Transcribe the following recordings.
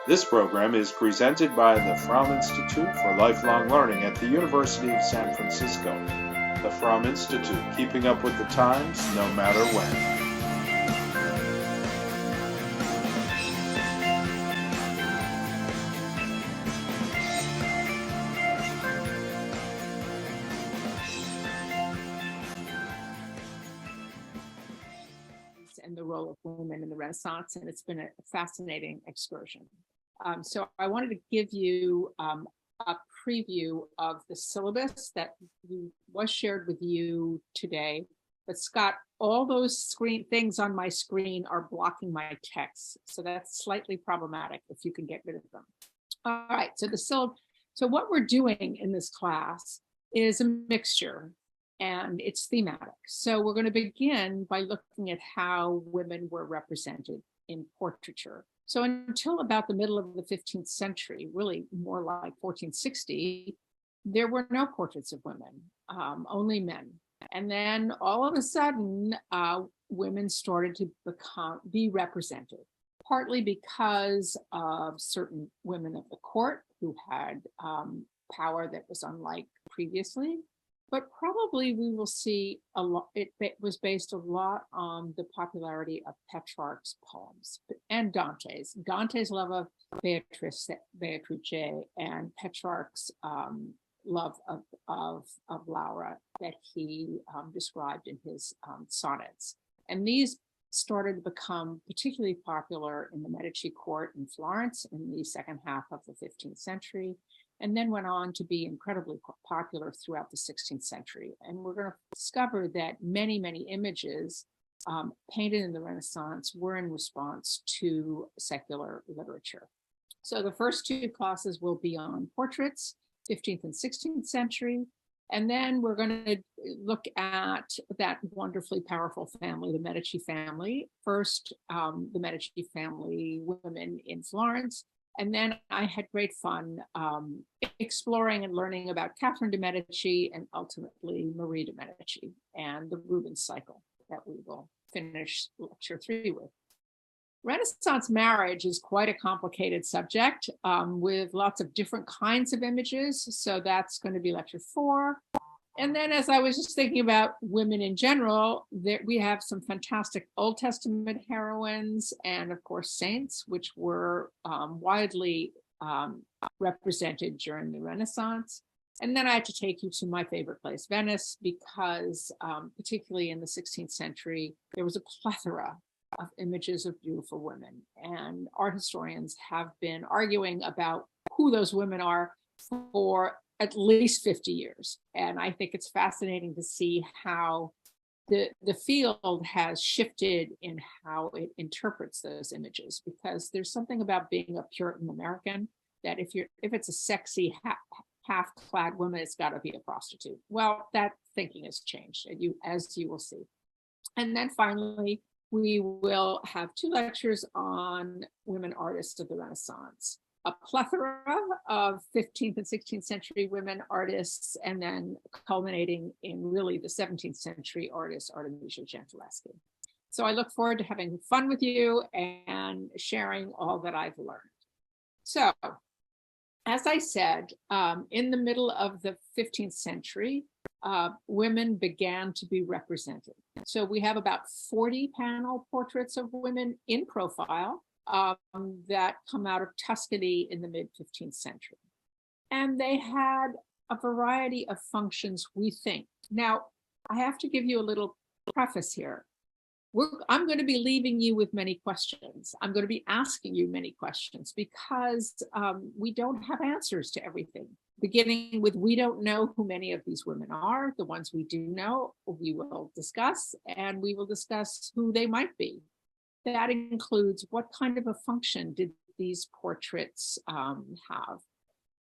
This program is presented by the Fromm Institute for Lifelong Learning at the University of San Francisco. The Fromm Institute, keeping up with the times, no matter when. And the role of women in the Renaissance, and it's been a fascinating excursion. So I wanted to give you a preview of the syllabus that was shared with you today. But Scott, all those things on my screen are blocking my text, so that's slightly problematic if you can get rid of them. All right, so the syllabus. So what we're doing in this class is a mixture, and it's thematic. So we're going to begin by looking at how women were represented in portraiture. So until about the middle of the 15th century, really more like 1460, there were no portraits of women, only men. And then all of a sudden, women started to be represented, partly because of certain women of the court who had power that was unlike previously. But probably we will see a lot. It was based a lot on the popularity of Petrarch's poems and Dante's love of Beatrice, and Petrarch's love of Laura that he described in his sonnets. And these started to become particularly popular in the Medici court in Florence in the second half of the 15th century, and then went on to be incredibly popular throughout the 16th century. And we're going to discover that many, many images painted in the Renaissance were in response to secular literature. So the first two classes will be on portraits, 15th and 16th century. And then we're going to look at that wonderfully powerful family, the Medici family. First, the Medici family women in Florence. And then I had great fun exploring and learning about Catherine de' Medici and ultimately Marie de' Medici and the Rubens cycle that we will finish lecture 3 with. Renaissance marriage is quite a complicated subject with lots of different kinds of images. So that's going to be lecture 4. And then as I was just thinking about women in general, we have some fantastic Old Testament heroines and of course saints, which were widely represented during the Renaissance. And then I had to take you to my favorite place, Venice, because particularly in the 16th century, there was a plethora of images of beautiful women. And art historians have been arguing about who those women are for at least 50 years. And I think it's fascinating to see how the field has shifted in how it interprets those images, because there's something about being a Puritan American that if it's a sexy half-clad woman, it's got to be a prostitute. Well, that thinking has changed, as you will see. And then finally, we will have 2 lectures on women artists of the Renaissance, a plethora of 15th and 16th century women artists, and then culminating in really the 17th century artist, Artemisia Gentileschi. So I look forward to having fun with you and sharing all that I've learned. So, as I said, in the middle of the 15th century, women began to be represented. So we have about 40 panel portraits of women in profile that come out of Tuscany in the mid-15th century. And they had a variety of functions, we think. Now, I have to give you a little preface here. I'm going to be leaving you with many questions. I'm going to be asking you many questions because we don't have answers to everything. Beginning with, we don't know who many of these women are. The ones we do know, we will discuss, and we will discuss who they might be. That includes what kind of a function did these portraits have?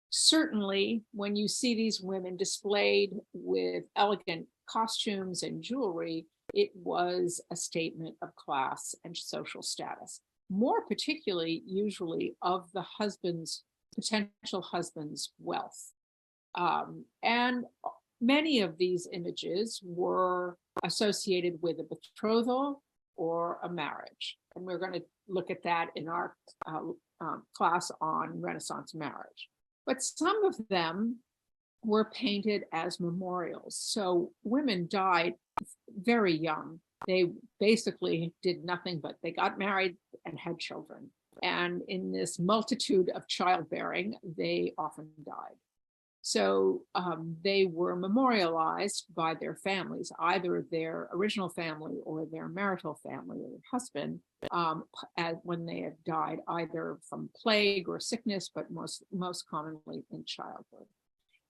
Certainly, when you see these women displayed with elegant costumes and jewelry, it was a statement of class and social status, more particularly usually of the potential husband's wealth. And many of these images were associated with a betrothal or a marriage. And we're going to look at that in our class on Renaissance marriage. But some of them were painted as memorials. So women died very young. They basically did nothing but they got married and had children. And in this multitude of childbearing, they often died. So they were memorialized by their families, either their original family or their marital family or their husband, when they had died either from plague or sickness, but most commonly in childbirth.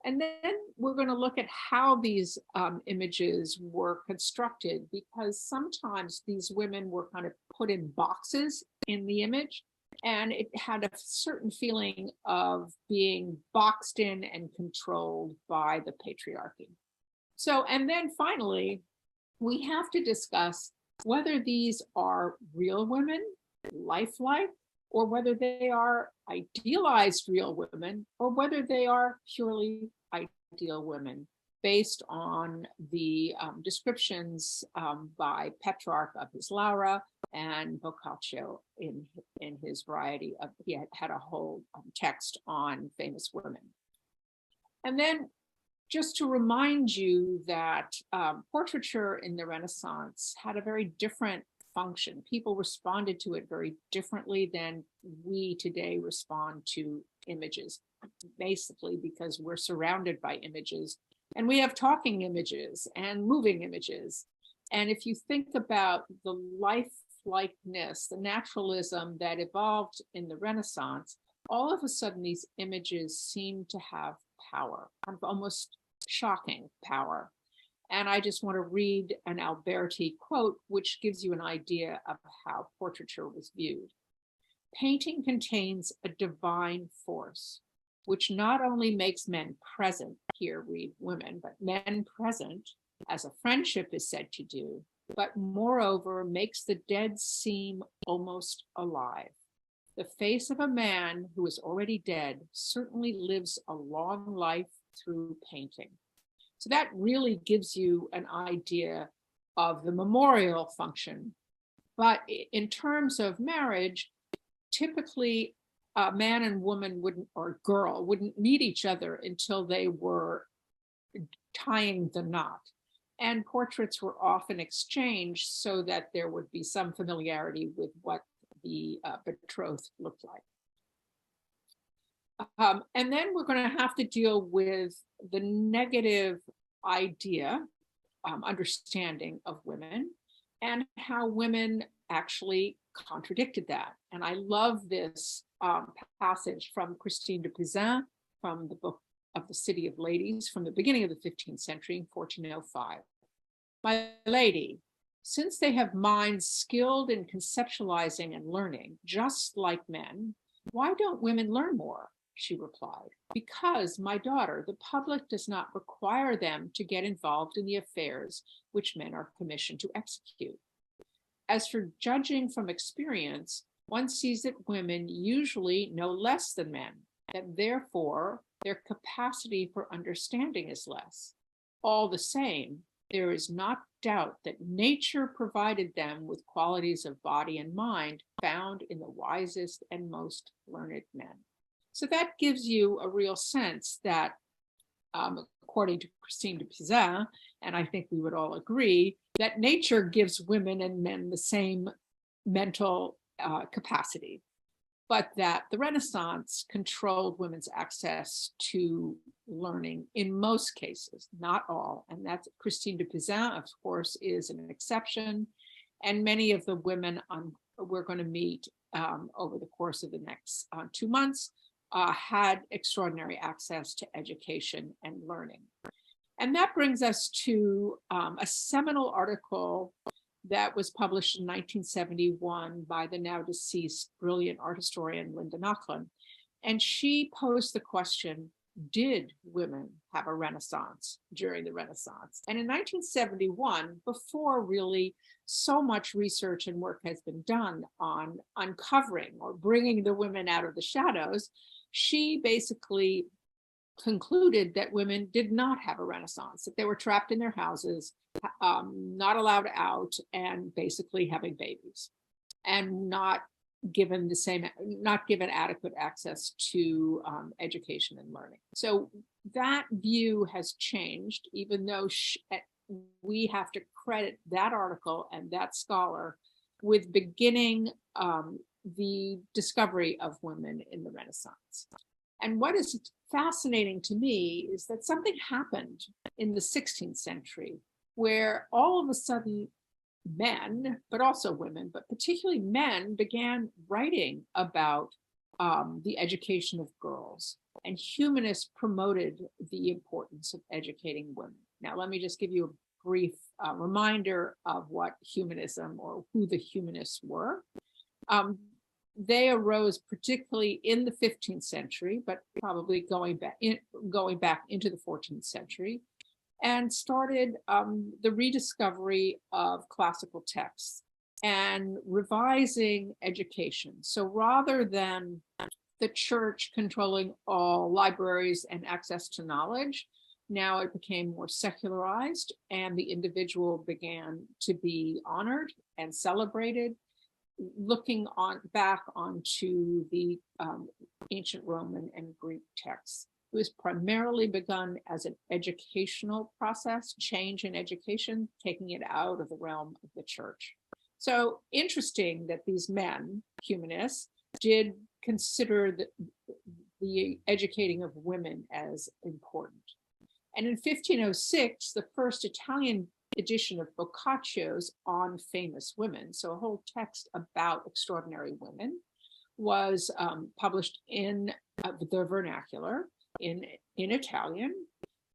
And then we're going to look at how these images were constructed, because sometimes these women were kind of put in boxes in the image, and it had a certain feeling of being boxed in and controlled by the patriarchy. So, and then finally, we have to discuss whether these are real women, lifelike, or whether they are idealized real women, or whether they are purely ideal women, based on the descriptions by Petrarch of his Laura and Boccaccio in his variety of, he had a whole text on famous women. And then just to remind you that portraiture in the Renaissance had a very different function. People responded to it very differently than we today respond to images, basically because we're surrounded by images, and we have talking images and moving images. And if you think about the lifelikeness, the naturalism that evolved in the Renaissance, all of a sudden these images seem to have power, almost shocking power. And I just want to read an Alberti quote, which gives you an idea of how portraiture was viewed. Painting contains a divine force, which not only makes men present, here read women, but men present, as a friendship is said to do, but moreover makes the dead seem almost alive. The face of a man who is already dead certainly lives a long life through painting. So that really gives you an idea of the memorial function. But in terms of marriage, typically a man and woman wouldn't, or girl wouldn't meet each other until they were tying the knot. And portraits were often exchanged so that there would be some familiarity with what the betrothed looked like. And then we're going to have to deal with the negative idea, understanding of women, and how women actually contradicted that. And I love this passage from Christine de Pizan from the book of the City of Ladies from the beginning of the 15th century, 1405. My lady, since they have minds skilled in conceptualizing and learning, just like men, why don't women learn more? She replied, because, my daughter, the public does not require them to get involved in the affairs which men are commissioned to execute. As for judging from experience, one sees that women usually know less than men, that therefore their capacity for understanding is less. All the same, there is not doubt that nature provided them with qualities of body and mind found in the wisest and most learned men. So that gives you a real sense that, according to Christine de Pizan, and I think we would all agree, that nature gives women and men the same mental capacity, but that the Renaissance controlled women's access to learning in most cases, not all. And that's Christine de Pizan, of course, is an exception. And many of the women we're going to meet over the course of the next 2 months had extraordinary access to education and learning. And that brings us to a seminal article that was published in 1971 by the now deceased brilliant art historian Linda Nochlin. And she posed the question, did women have a renaissance during the Renaissance? And in 1971, before really so much research and work has been done on uncovering or bringing the women out of the shadows, she basically concluded that women did not have a renaissance, that they were trapped in their houses, not allowed out, and basically having babies. and not given adequate access to education and learning. So that view has changed, even though we have to credit that article and that scholar with beginning the discovery of women in the Renaissance. And what is fascinating to me is that something happened in the 16th century where all of a sudden men, but also women, but particularly men, began writing about the education of girls, and humanists promoted the importance of educating women. Now, let me just give you a brief reminder of what humanism, or who the humanists were. They arose particularly in the 15th century, but probably going back into the 14th century, and started the rediscovery of classical texts and revising education. So rather than the church controlling all libraries and access to knowledge, now it became more secularized, and the individual began to be honored and celebrated, looking back onto the ancient Roman and Greek texts. It was primarily begun as an educational process, change in education, taking it out of the realm of the church. So interesting that these men, humanists, did consider the educating of women as important. And in 1506, the first Italian edition of Boccaccio's On Famous Women, so a whole text about extraordinary women, was published in the vernacular in Italian.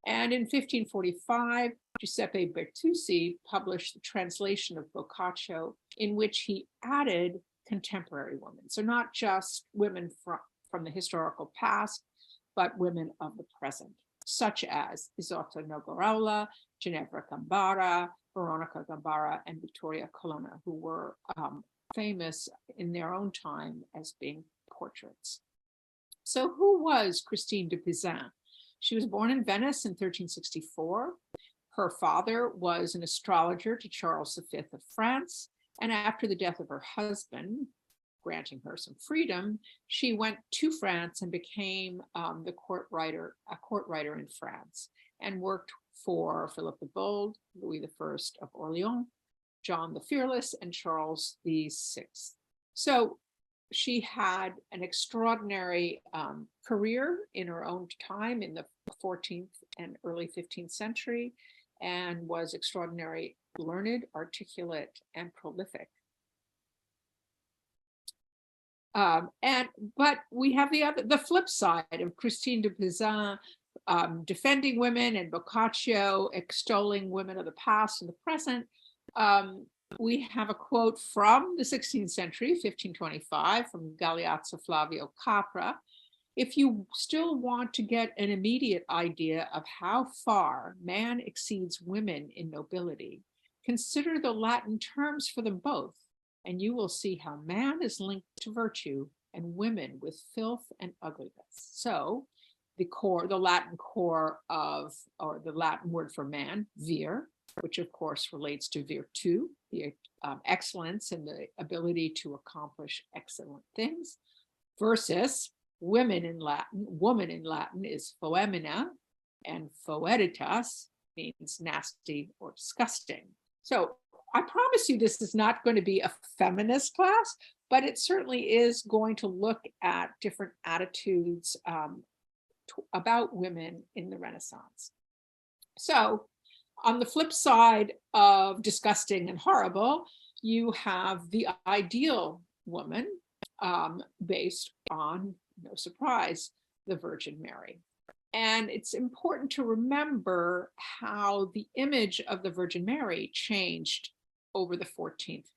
And in 1545, Giuseppe Bertuzzi published the translation of Boccaccio, in which he added contemporary women. So not just women from the historical past, but women of the present, such as Isotta Noguerola, Ginevra Gambara, Veronica Gambara, and Vittoria Colonna, who were famous in their own time as being portraits. So who was Christine de Pizan? She was born in Venice in 1364. Her father was an astrologer to Charles V of France, and after the death of her husband, granting her some freedom, she went to France and became a court writer in France, and worked for Philip the Bold, Louis I of Orleans, John the Fearless, and Charles VI. So she had an extraordinary career in her own time in the 14th and early 15th century, and was extraordinarily learned, articulate, and prolific. But we have the flip side of Christine de Pizan defending women, and Boccaccio extolling women of the past and the present. We have a quote from the 16th century, 1525, from Galeazzo Flavio Capra. If you still want to get an immediate idea of how far man exceeds women in nobility, consider the Latin terms for them both, and you will see how man is linked to virtue and women with filth and ugliness. So the Latin core of, or the Latin word for man, vir, which of course relates to virtu, the excellence and the ability to accomplish excellent things, versus woman in Latin is foemina, and foeditas means nasty or disgusting. So I promise you this is not going to be a feminist class, but it certainly is going to look at different attitudes about women in the Renaissance. So on the flip side of disgusting and horrible, you have the ideal woman based on, no surprise, the Virgin Mary. And it's important to remember how the image of the Virgin Mary changed over the 14th,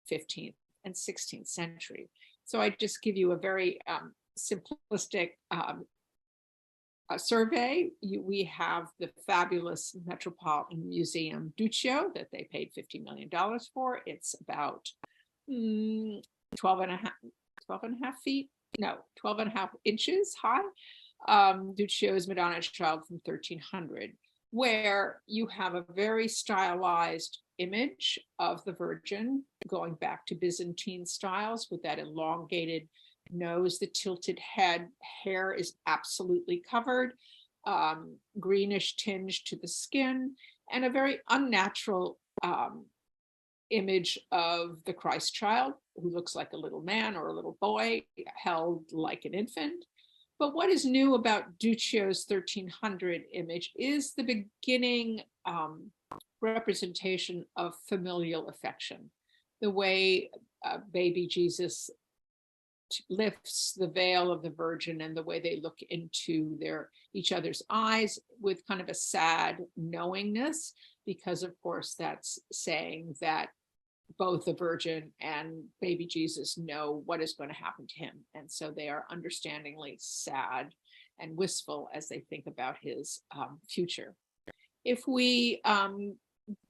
15th, and 16th century. So I just give you a very simplistic survey. We have the fabulous Metropolitan Museum Duccio that they paid $50 million for. It's about 12 and a half inches high. Duccio's Madonna Child from 1300, where you have a very stylized image of the Virgin, going back to Byzantine styles with that elongated nose, the tilted head, hair is absolutely covered, greenish tinge to the skin, and a very unnatural image of the Christ child, who looks like a little man or a little boy held like an infant. But what is new about Duccio's 1300 image is the beginning representation of familial affection, the way baby Jesus lifts the veil of the Virgin and the way they look into each other's eyes with kind of a sad knowingness, because of course that's saying that both the Virgin and baby Jesus know what is going to happen to him. And so they are understandingly sad and wistful as they think about his future. If we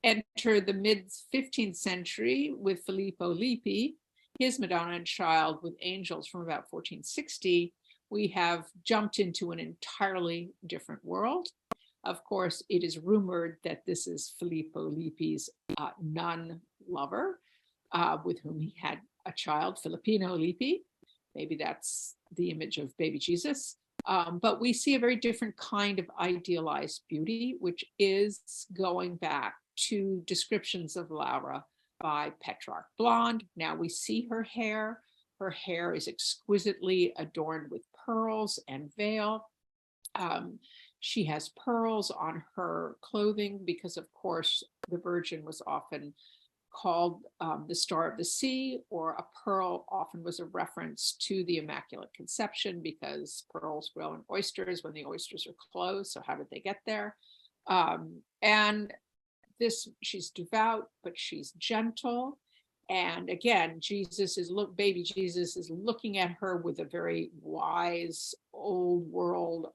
enter the mid-15th century with Filippo Lippi, his Madonna and Child with Angels from about 1460, we have jumped into an entirely different world. Of course, it is rumored that this is Filippo Lippi's nun lover, with whom he had a child, Filippino Lippi. Maybe that's the image of baby Jesus. But we see a very different kind of idealized beauty, which is going back to descriptions of Laura by Petrarch. Blonde, now we see her hair. Her hair is exquisitely adorned with pearls and veil. She has pearls on her clothing because, of course, the Virgin was often called the Star of the Sea, or a pearl often was a reference to the Immaculate Conception because pearls grow in oysters when the oysters are closed. So how did they get there? And she's devout, but she's gentle. And again, baby Jesus is looking at her with a very wise, old world,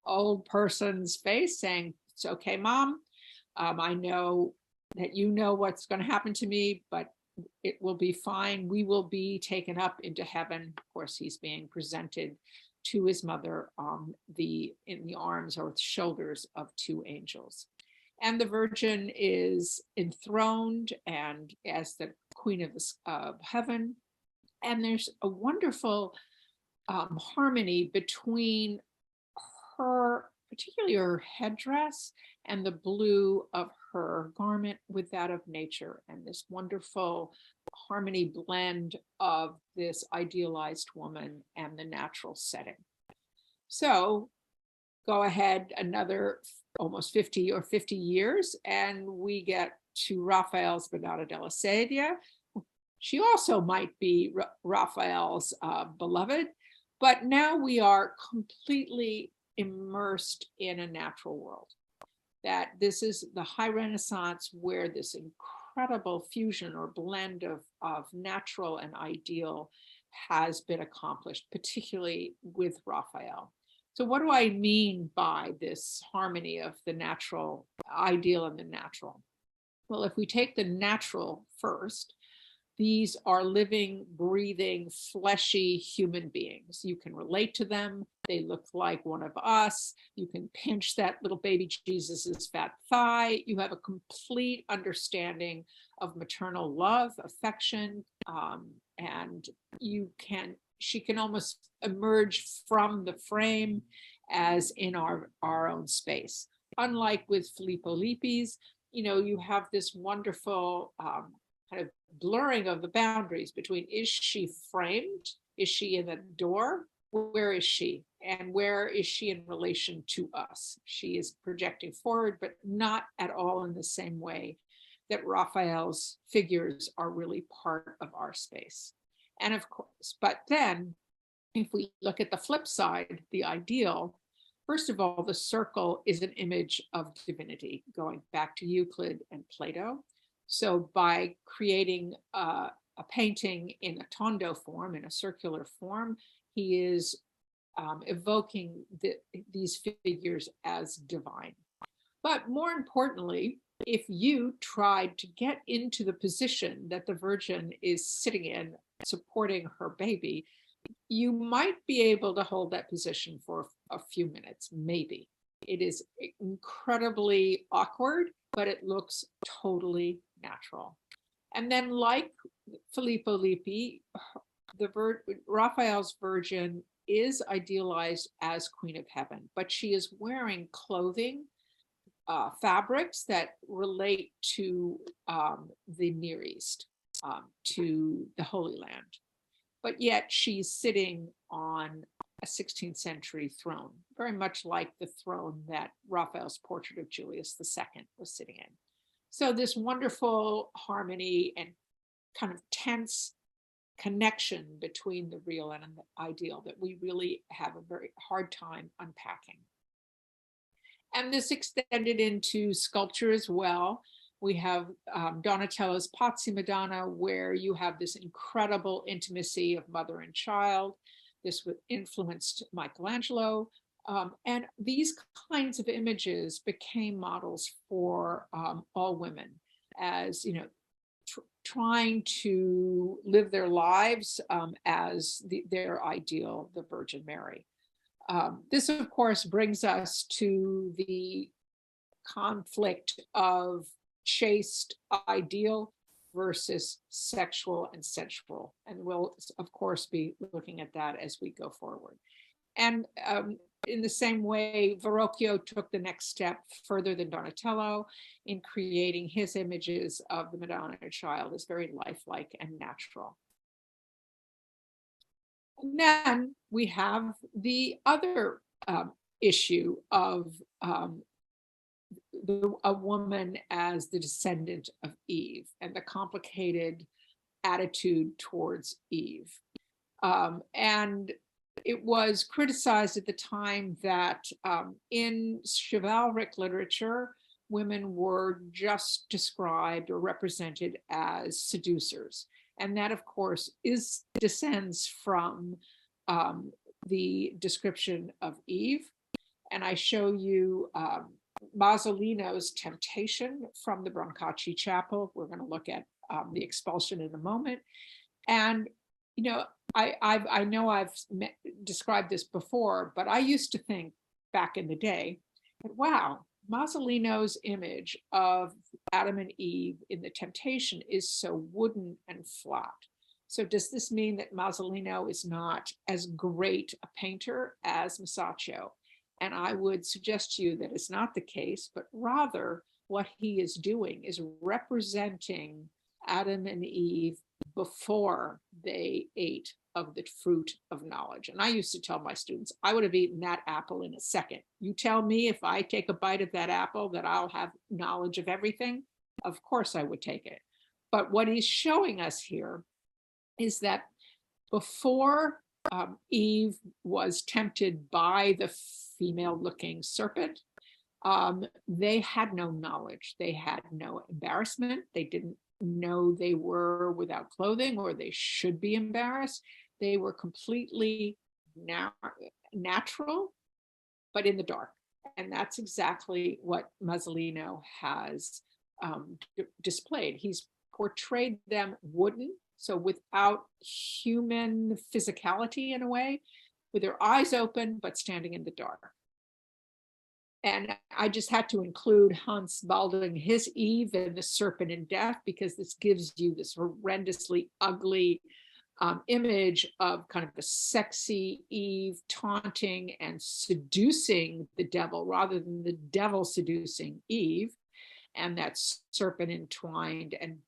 old person's face, saying, "It's okay, Mom. I know that you know what's going to happen to me, but it will be fine. We will be taken up into heaven." Of course, he's being presented to his mother in the arms or shoulders of two angels. And the Virgin is enthroned and as the Queen of Heaven. And there's a wonderful harmony between her, particularly her headdress, and the blue of her garment with that of nature, and this wonderful harmony blend of this idealized woman and the natural setting. So go ahead another almost 50 years, and we get to Raphael's Madonna della Sedia. She also might be Raphael's beloved, but now we are completely immersed in a natural world. That this is the High Renaissance, where this incredible fusion or blend of natural and ideal has been accomplished, particularly with Raphael. So what do I mean by this harmony of the natural, ideal, and the natural? Well, if we take the natural first, these are living, breathing, fleshy human beings. You can relate to them. They look like one of us. You can pinch that little baby Jesus's fat thigh. You have a complete understanding of maternal love, affection, and she can almost emerge from the frame as in our own space. Unlike with Filippo Lippi's, you have this wonderful kind of blurring of the boundaries between, is she framed? Is she in the door? Where is she? And where is she in relation to us? She is projecting forward, but not at all in the same way that Raphael's figures are really part of our space. And of course, but then if we look at the flip side, the ideal, first of all, the circle is an image of divinity, going back to Euclid and Plato. So by creating a painting in a tondo form, in a circular form, he is evoking these figures as divine. But more importantly, if you tried to get into the position that the Virgin is sitting in, supporting her baby, you might be able to hold that position for a few minutes, maybe. It is incredibly awkward but it looks totally natural. And then, like Filippo Lippi, Raphael's Virgin is idealized as Queen of Heaven, but she is wearing clothing, fabrics that relate to the Near East, to the Holy Land. But yet she's sitting on a 16th century throne, very much like the throne that Raphael's portrait of Julius II was sitting in. So this wonderful harmony and kind of tense connection between the real and the ideal that we really have a very hard time unpacking. And this extended into sculpture as well. We have Donatello's Pazzi Madonna, where you have this incredible intimacy of mother and child. This influenced Michelangelo. And these kinds of images became models for all women, as, you know, trying to live their lives as their ideal, the Virgin Mary. This, of course, brings us to the conflict of chaste ideal versus sexual and sensual. And we'll, of course, be looking at that as we go forward. And in the same way, Verrocchio took the next step further than Donatello in creating his images of the Madonna child as very lifelike and natural. And then we have the other issue of a woman as the descendant of Eve and the complicated attitude towards Eve. And it was criticized at the time that in chivalric literature, women were just described or represented as seducers. And that, of course, descends from the description of Eve. And I show you Masolino's temptation from the Brancacci Chapel. We're going to look at the expulsion in a moment. And, you know, I know I've described this before, but I used to think back in the day that, wow, Masolino's image of Adam and Eve in the temptation is so wooden and flat. So does this mean that Masolino is not as great a painter as Masaccio? And I would suggest to you that it's not the case, but rather what he is doing is representing Adam and Eve before they ate of the fruit of knowledge. And I used to tell my students, I would have eaten that apple in a second. You tell me if I take a bite of that apple that I'll have knowledge of everything? Of course I would take it. But what he's showing us here is that before Eve was tempted by the female-looking serpent, they had no knowledge. They had no embarrassment. They didn't know they were without clothing or they should be embarrassed. They were completely natural, but in the dark. And that's exactly what Masolino has displayed. He's portrayed them wooden, so without human physicality in a way, with their eyes open, but standing in the dark. And I just had to include Hans Baldung, his Eve and the serpent in death, because this gives you this horrendously ugly image of kind of a sexy Eve taunting and seducing the devil rather than the devil seducing Eve, and that serpent entwined and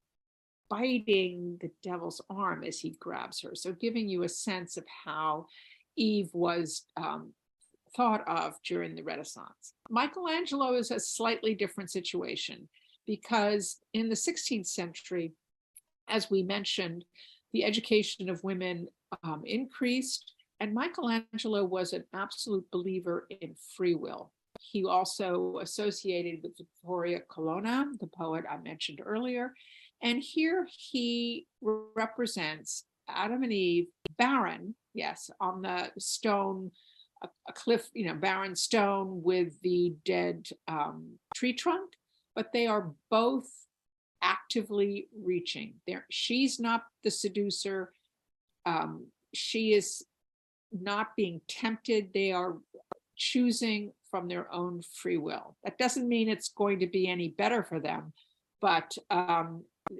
biting the devil's arm as he grabs her. So giving you a sense of how Eve was thought of during the Renaissance. Michelangelo is a slightly different situation because in the 16th century, as we mentioned, the education of women increased, and Michelangelo was an absolute believer in free will. He also associated with Vittoria Colonna, the poet I mentioned earlier, and here he represents Adam and Eve, barren, yes, on the stone, a cliff, you know, barren stone with the dead tree trunk, but they are both actively reaching. She's not the seducer. She is not being tempted. They are choosing from their own free will. That doesn't mean it's going to be any better for them, but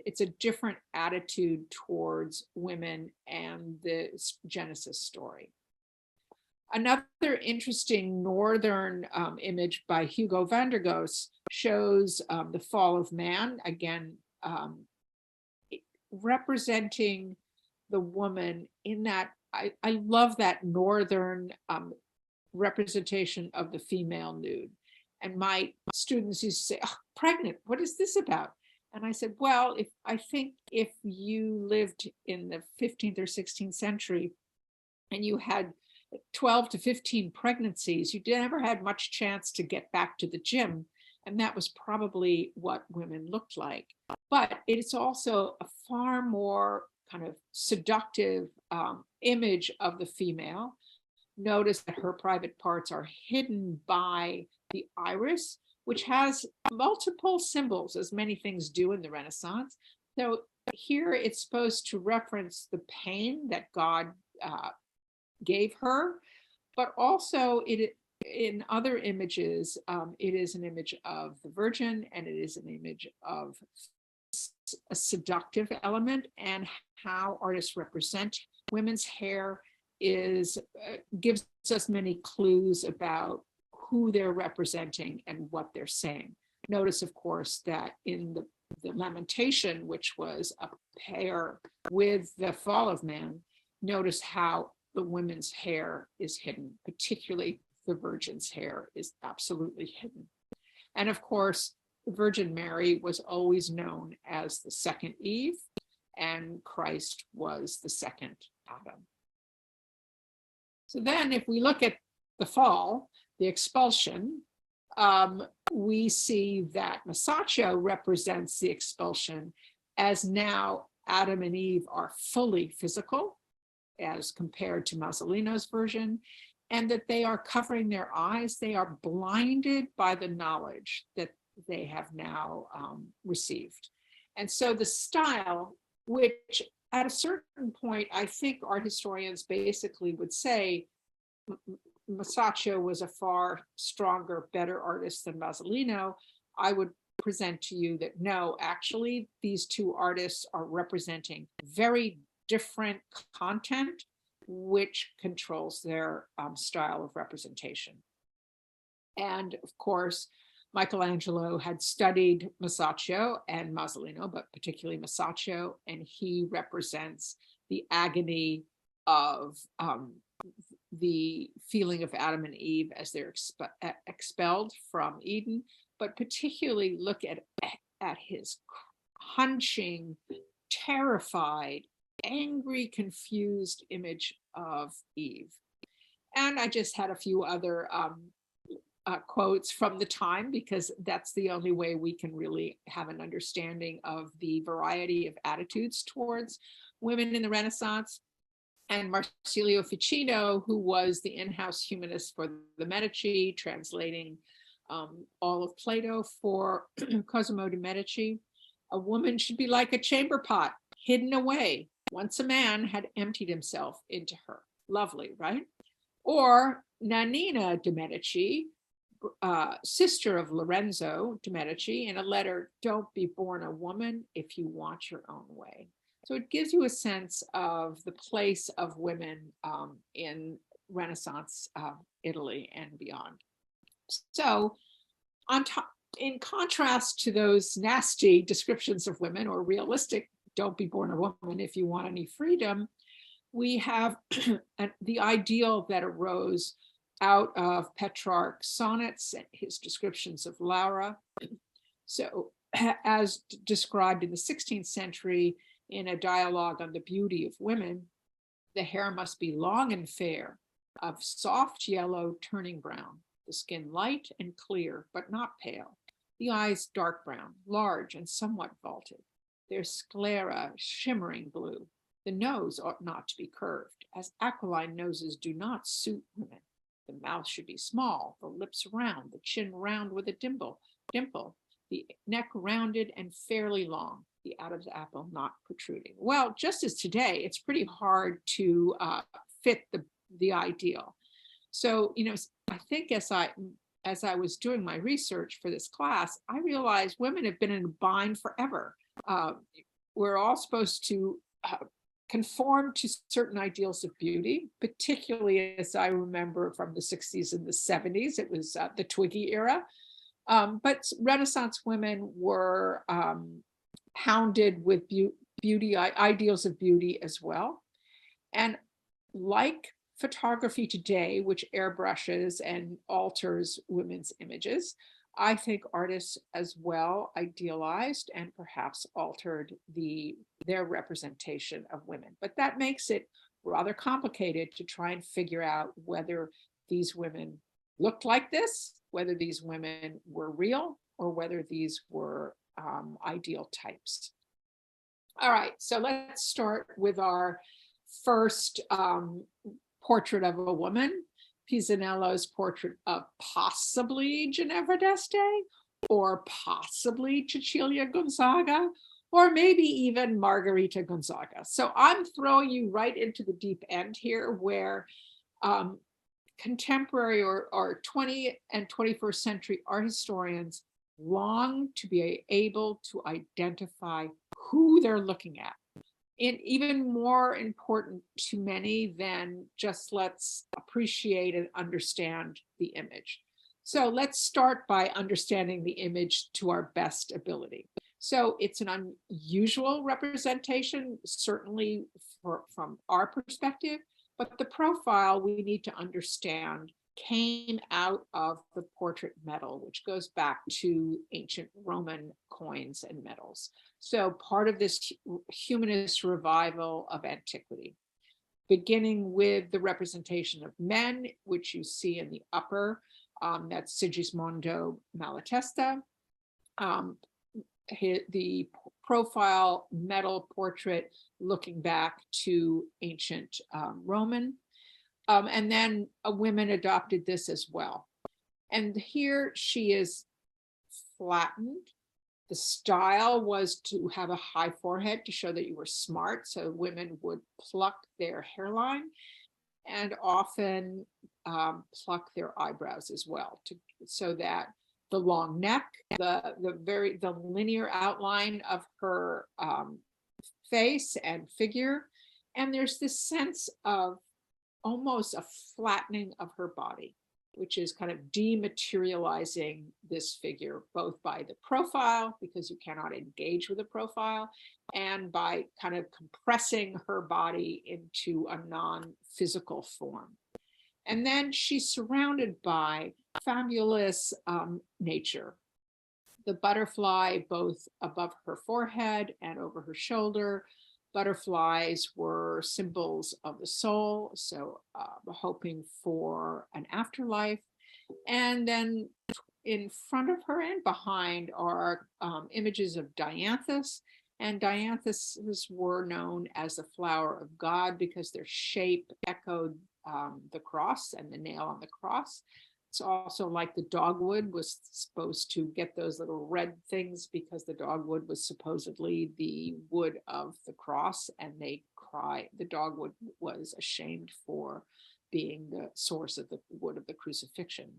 it's a different attitude towards women and the Genesis story. Another interesting northern image by Hugo van der Goes shows the fall of man, again, representing the woman in that, I love that northern representation of the female nude. And my students used to say, oh, pregnant, what is this about? And I said, well, I think if you lived in the 15th or 16th century and you had 12 to 15 pregnancies, you never had much chance to get back to the gym. And that was probably what women looked like. But it's also a far more kind of seductive image of the female. Notice that her private parts are hidden by the iris, which has multiple symbols, as many things do in the Renaissance. So here it's supposed to reference the pain that God gave her, but also in other images, it is an image of the Virgin, and it is an image of a seductive element, and how artists represent women's hair gives us many clues about who they're representing and what they're saying. Notice, of course, that in the Lamentation, which was a pair with the fall of man, notice how the women's hair is hidden, particularly the Virgin's hair is absolutely hidden. And of course, the Virgin Mary was always known as the second Eve, and Christ was the second Adam. So then if we look at the fall, the expulsion, we see that Masaccio represents the expulsion as now Adam and Eve are fully physical as compared to Masolino's version, and that they are covering their eyes. They are blinded by the knowledge that they have now received. And so the style, which at a certain point, I think art historians basically would say Masaccio was a far stronger, better artist than Masolino, I would present to you that no, actually, these two artists are representing very different content, which controls their style of representation. And of course, Michelangelo had studied Masaccio and Masolino, but particularly Masaccio, and he represents the agony of the feeling of Adam and Eve as they're expelled from Eden, but particularly look at his hunching, terrified, angry, confused image of Eve. And I just had a few other quotes from the time, because that's the only way we can really have an understanding of the variety of attitudes towards women in the Renaissance. And Marsilio Ficino, who was the in-house humanist for the Medici, translating all of Plato for Cosimo de' Medici, a woman should be like a chamber pot, hidden away, once a man had emptied himself into her. Lovely, right? Or Nannina de' Medici, sister of Lorenzo de' Medici, in a letter, don't be born a woman if you want your own way. So it gives you a sense of the place of women in Renaissance Italy and beyond. So in contrast to those nasty descriptions of women, or realistic, don't be born a woman if you want any freedom, we have the ideal that arose out of Petrarch's sonnets and his descriptions of Laura. So as described in the 16th century, in a dialogue on the beauty of women, the hair must be long and fair, of soft yellow turning brown, the skin light and clear, but not pale, the eyes dark brown, large and somewhat vaulted, their sclera shimmering blue. The nose ought not to be curved, as aquiline noses do not suit women. The mouth should be small, the lips round, the chin round with a dimple, the neck rounded and fairly long, the Adam's apple not protruding. Well, just as today, it's pretty hard to fit the ideal. So, I think as I as I was doing my research for this class, I realized women have been in a bind forever. We're all supposed to conform to certain ideals of beauty, particularly as I remember from the 60s and the 70s. It was the Twiggy era. But Renaissance women were hounded with beauty ideals of beauty as well. And like photography today, which airbrushes and alters women's images, I think artists as well idealized and perhaps altered their representation of women. But that makes it rather complicated to try and figure out whether these women looked like this, whether these women were real, or whether these were ideal types. All right, so let's start with our first portrait of a woman, Pisanello's portrait of possibly Ginevra d'Este, or possibly Cecilia Gonzaga, or maybe even Margarita Gonzaga. So I'm throwing you right into the deep end here, where contemporary or 20th and 21st century art historians long to be able to identify who they're looking at. And even more important to many than just let's appreciate and understand the image. So let's start by understanding the image to our best ability. So it's an unusual representation, certainly from our perspective, but the profile we need to understand came out of the portrait metal, which goes back to ancient Roman coins and medals. So part of this humanist revival of antiquity, beginning with the representation of men, which you see in the upper, that's Sigismondo Malatesta. The profile metal portrait looking back to ancient Roman. And then women adopted this as well. And here she is flattened. The style was to have a high forehead to show that you were smart. So women would pluck their hairline and often pluck their eyebrows as well, so that the long neck, the linear outline of her face and figure, and there's this sense of almost a flattening of her body, which is kind of dematerializing this figure, both by the profile, because you cannot engage with a profile, and by kind of compressing her body into a non-physical form. And then she's surrounded by fabulous nature. The butterfly, both above her forehead and over her shoulder. Butterflies were symbols of the soul, so hoping for an afterlife. And then in front of her and behind are images of dianthus. And dianthuses were known as the flower of God because their shape echoed the cross and the nail on the cross. It's also like the dogwood was supposed to get those little red things because the dogwood was supposedly the wood of the cross, and the dogwood was ashamed for being the source of the wood of the crucifixion.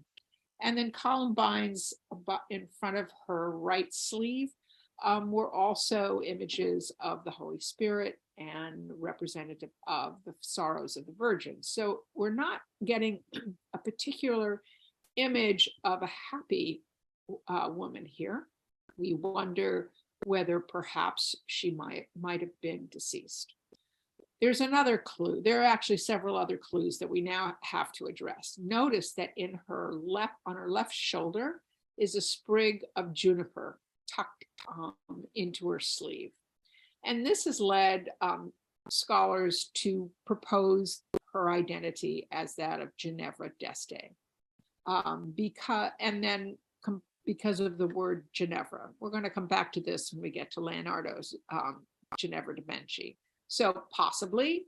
And then columbines in front of her right sleeve were also images of the Holy Spirit and representative of the sorrows of the Virgin. So we're not getting a particular image of a happy woman here. We wonder whether perhaps she might have been deceased. There's another clue. There are actually several other clues that we now have to address. Notice that on her left shoulder is a sprig of juniper tucked into her sleeve. And this has led scholars to propose her identity as that of Ginevra d'Este. Because of the word Ginevra. We're going to come back to this when we get to Leonardo's Ginevra da Benci. So possibly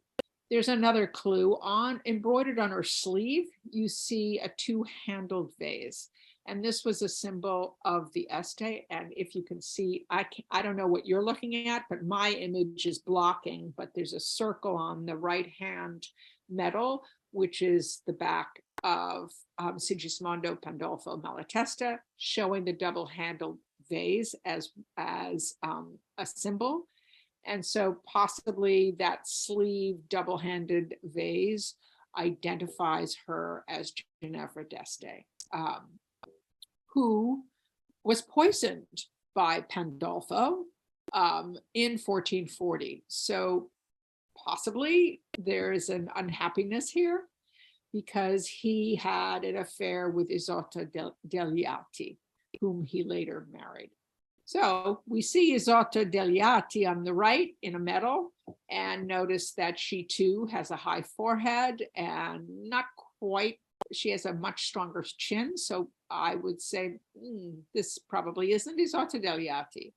there's another clue embroidered on her sleeve. You see a two-handled vase. And this was a symbol of the Este. And if you can see, I don't know what you're looking at, but my image is blocking, but there's a circle on the right hand metal, which is the back of Sigismondo Pandolfo Malatesta, showing the double-handled vase as a symbol. And so possibly that sleeve double-handed vase identifies her as Ginevra d'Este, who was poisoned by Pandolfo in 1440. So possibly there's an unhappiness here because he had an affair with Isotta degli Atti, whom he later married. So we see Isotta degli Atti on the right in a medal, and notice that she too has a high forehead and not quite, she has a much stronger chin. So I would say this probably isn't Isotta degli Atti.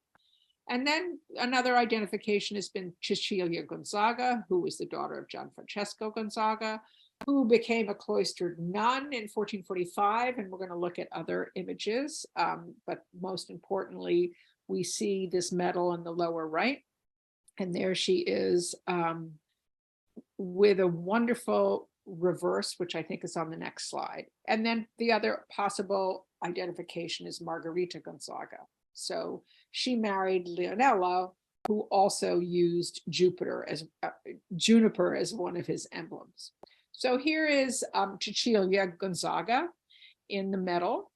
And then another identification has been Cecilia Gonzaga, who was the daughter of Gianfrancesco Gonzaga, who became a cloistered nun in 1445. And we're going to look at other images. But most importantly, we see this medal in the lower right. And there she is with a wonderful reverse, which I think is on the next slide. And then the other possible identification is Margherita Gonzaga. So she married Leonello, who also used juniper as one of his emblems. So here is Cecilia Gonzaga in the medal,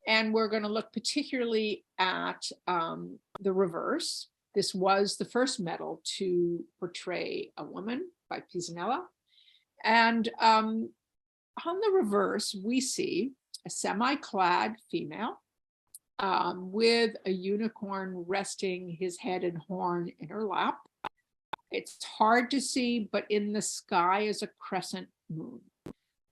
and we're going to look particularly at the reverse. This was the first medal to portray a woman by Pisanella. And on the reverse, we see a semi-clad female with a unicorn resting his head and horn in her lap. It's hard to see, but in the sky is a crescent moon.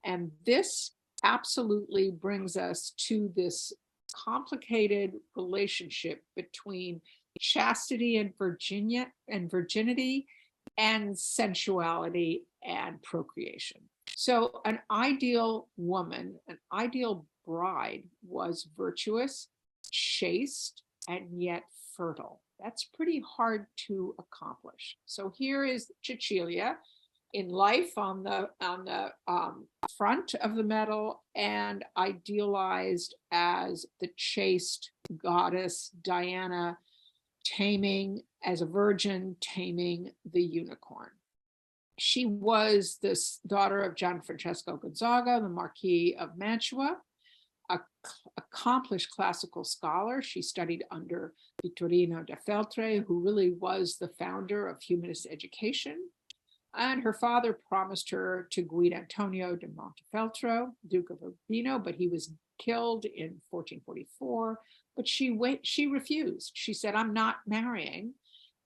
And this absolutely brings us to this complicated relationship between chastity and virginity and sensuality and procreation. So an ideal woman, an ideal bride was virtuous, chaste, and yet fertile. That's pretty hard to accomplish. So here is Cecilia in life on the front of the medal, and idealized as the chaste goddess Diana, taming as a virgin, taming the unicorn. She was the daughter of Gianfrancesco Gonzaga, the Marquis of Mantua, an accomplished classical scholar. She studied under Vittorino da Feltre, who really was the founder of humanist education. And her father promised her to Guido Antonio da Montefeltro, Duke of Urbino, but he was killed in 1444. But she refused. She said, I'm not marrying,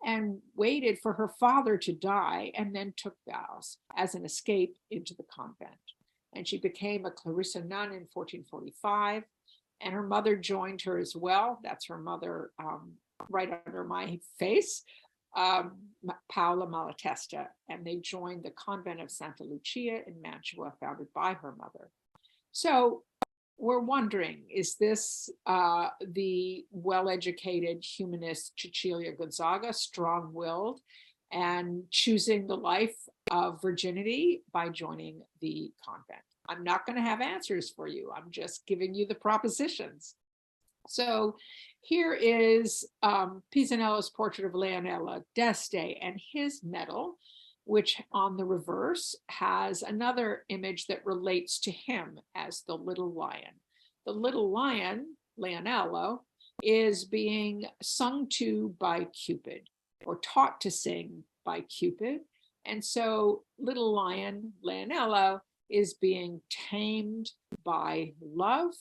and waited for her father to die, and then took vows as an escape into the convent. And she became a Clarissa nun in 1445, and her mother joined her as well. That's her mother right under my face, Paola Malatesta, and they joined the convent of Santa Lucia in Mantua, founded by her mother. So we're wondering, is this the well-educated humanist Cecilia Gonzaga, strong-willed, and choosing the life of virginity by joining the convent? I'm not going to have answers for you. I'm just giving you the propositions. So here is Pisanella's portrait of Leonello d'Este and his medal, which on the reverse has another image that relates to him as the little lion. The little lion, Leonello, is being sung to by Cupid, or taught to sing by Cupid. And so little lion, Leonello, is being tamed by love.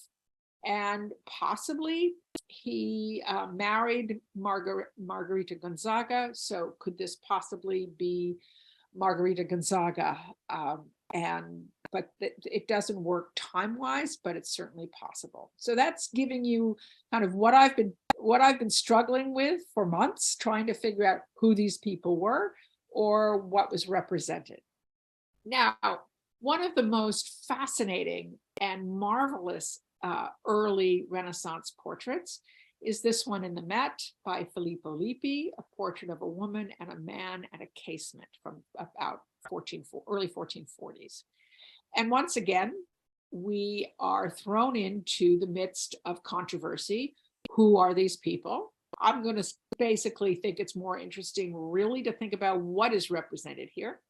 And possibly he married Margherita Gonzaga. So could this possibly be Margherita Gonzaga? But it doesn't work time-wise, but it's certainly possible. So that's giving you kind of what I've been struggling with for months, trying to figure out who these people were or what was represented. Now, one of the most fascinating and marvelous early Renaissance portraits is this one in the Met by Filippo Lippi, a portrait of a woman and a man at a casement from about early 1440s. And once again, we are thrown into the midst of controversy. Who are these people? I'm going to basically think it's more interesting really to think about what is represented here.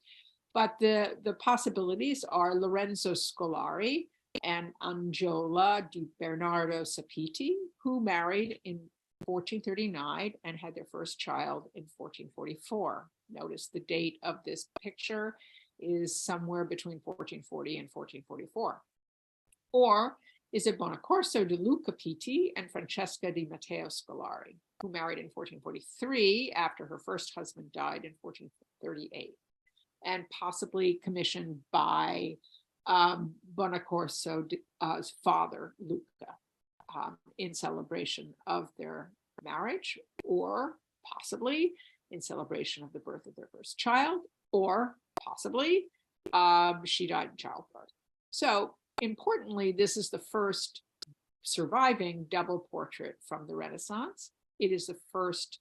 But the possibilities are Lorenzo Scolari and Angiola di Bernardo Sapiti, who married in 1439 and had their first child in 1444. Notice the date of this picture is somewhere between 1440 and 1444. Or is it Bonaccorso di Luca Pitti and Francesca di Matteo Scolari, who married in 1443 after her first husband died in 1438, and possibly commissioned by Bonaccorso's father, Luca, in celebration of their marriage, or possibly in celebration of the birth of their first child, or possibly she died in childbirth. So importantly, this is the first surviving double portrait from the Renaissance. It is the first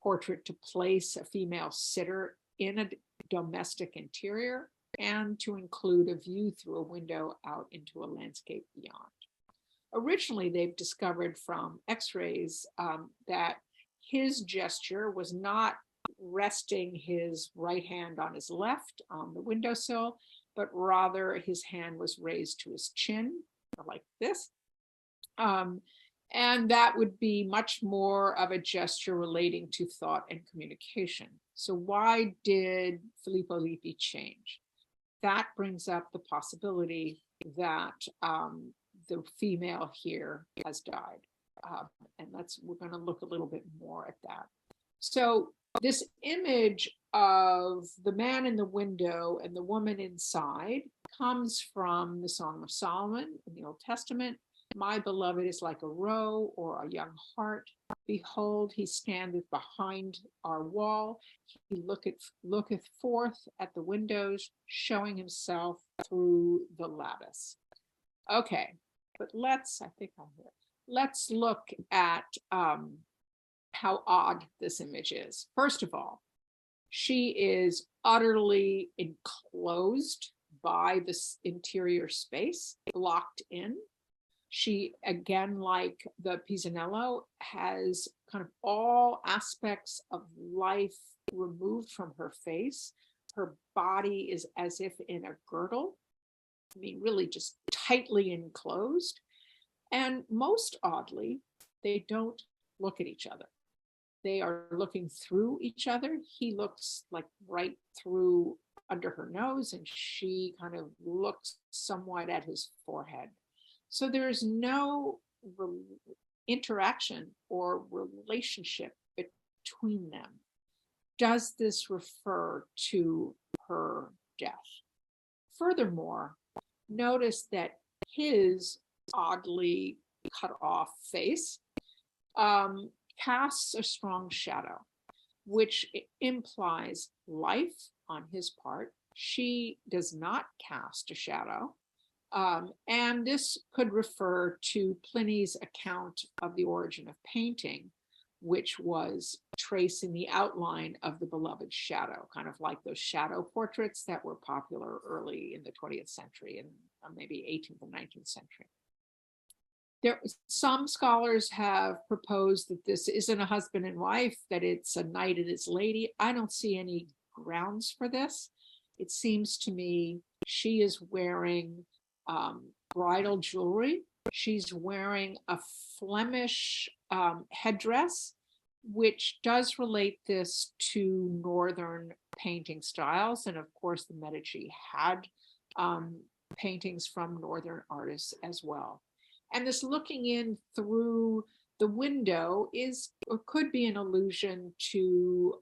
portrait to place a female sitter in a domestic interior and to include a view through a window out into a landscape beyond. Originally, they've discovered from X-rays that his gesture was not resting his right hand on his left on the windowsill, but rather his hand was raised to his chin, like this. And that would be much more of a gesture relating to thought and communication. So why did Filippo Lippi change? That brings up the possibility that the female here has died. And we're going to look a little bit more at that. So this image of the man in the window and the woman inside comes from the Song of Solomon in the Old Testament. My beloved is like a roe or a young hart. Behold, he standeth behind our wall. He looketh forth at the windows, showing himself through the lattice. Okay, but let's look at how odd this image is. First of all, she is utterly enclosed by this interior space, locked in. She, again, like the Pisanello, has kind of all aspects of life removed from her face. Her body is as if in a girdle. I mean, really just tightly enclosed. And most oddly, they don't look at each other. They are looking through each other. He looks like right through under her nose, and she kind of looks somewhat at his forehead. So there's no interaction or relationship between them. Does this refer to her death? Furthermore, notice that his oddly cut off face casts a strong shadow, which implies life on his part. She does not cast a shadow. And this could refer to Pliny's account of the origin of painting, which was tracing the outline of the beloved shadow, kind of like those shadow portraits that were popular early in the 20th century and maybe 18th and 19th century. Some scholars have proposed that this isn't a husband and wife, that it's a knight and his lady. I don't see any grounds for this. It seems to me she is wearing bridal jewelry. She's wearing a Flemish headdress, which does relate this to Northern painting styles. And of course, the Medici had paintings from Northern artists as well. And this looking in through the window is, or could be, an allusion to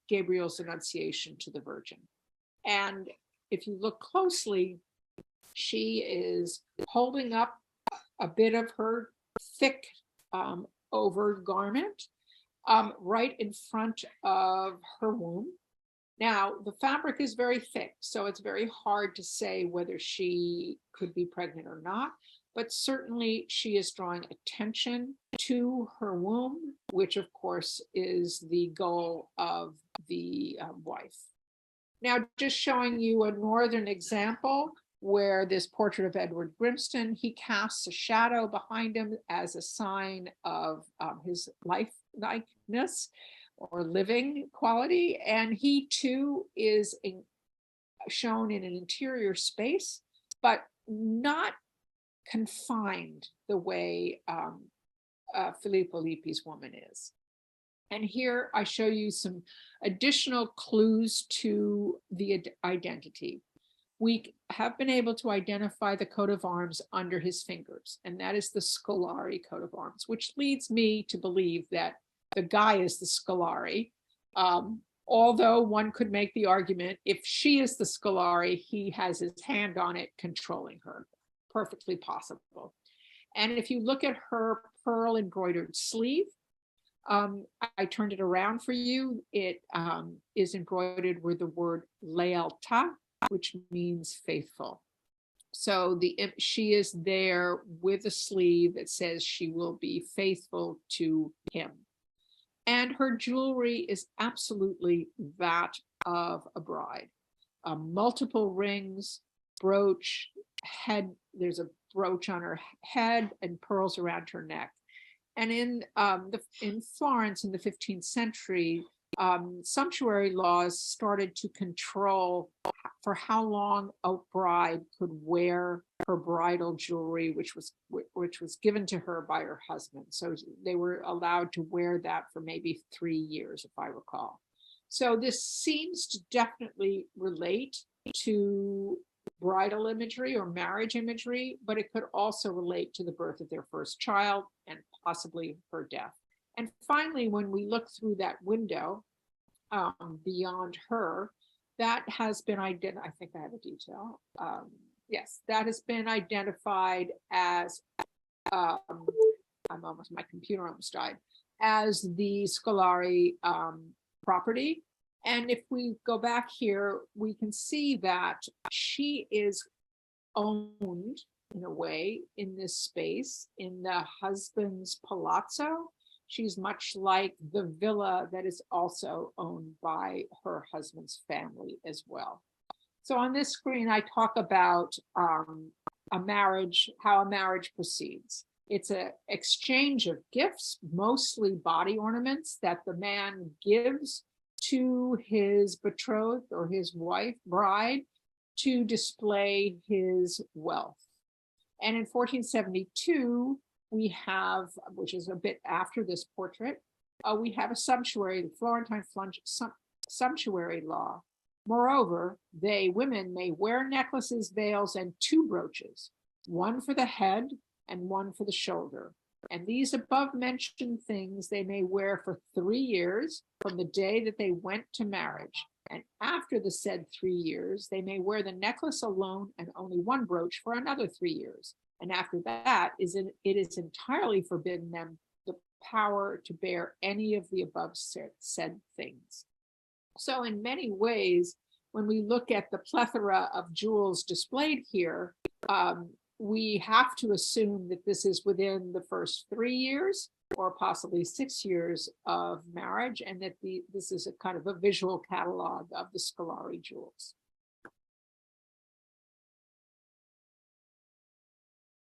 Gabriel's Annunciation to the Virgin. And if you look closely, she is holding up a bit of her thick over garment right in front of her womb. Now, the fabric is very thick, so it's very hard to say whether she could be pregnant or not, but certainly she is drawing attention to her womb, which of course is the goal of the wife. Now, just showing you a Northern example, where this portrait of Edward Grimston, he casts a shadow behind him as a sign of his likeness or living quality. And he too is shown in an interior space, but not confined the way Filippo Lippi's woman is. And here I show you some additional clues to the identity. We have been able to identify the coat of arms under his fingers, and that is the Scolari coat of arms, which leads me to believe that the guy is the Scolari. Although one could make the argument, if she is the Scolari, he has his hand on it, controlling her. Perfectly possible. And if you look at her pearl embroidered sleeve, I turned it around for you. It is embroidered with the word lealtà, which means faithful. So she is there with a sleeve that says she will be faithful to him. And her jewelry is absolutely that of a bride. Multiple rings, brooch, head, there's a brooch on her head and pearls around her neck. And in Florence in the 15th century, sumptuary laws started to control for how long a bride could wear her bridal jewelry, which was given to her by her husband. So they were allowed to wear that for maybe 3 years, if I recall. So this seems to definitely relate to bridal imagery or marriage imagery, but it could also relate to the birth of their first child and possibly her death. And finally, when we look through that window beyond her, that has been identified. I think I have a detail. Yes, that has been identified as, my computer almost died, as the Scolari property. And if we go back here, we can see that she is owned in a way in this space in the husband's palazzo. She's much like the villa that is also owned by her husband's family as well. So on this screen, I talk about a marriage, how a marriage proceeds. It's an exchange of gifts, mostly body ornaments that the man gives to his betrothed or his wife, bride, to display his wealth. And in 1472, we have, which is a bit after this portrait, we have a sumptuary, the Florentine sumptuary law. Moreover, women may wear necklaces, veils, and 2 brooches, one for the head and one for the shoulder. And these above mentioned things they may wear for 3 years from the day that they went to marriage. And after the said 3 years, they may wear the necklace alone and only 1 brooch for another 3 years. And after that, it is entirely forbidden them the power to bear any of the above said things. So in many ways, when we look at the plethora of jewels displayed here, we have to assume that this is within the first 3 years or possibly 6 years of marriage, and that this is a kind of a visual catalog of the Scolari jewels.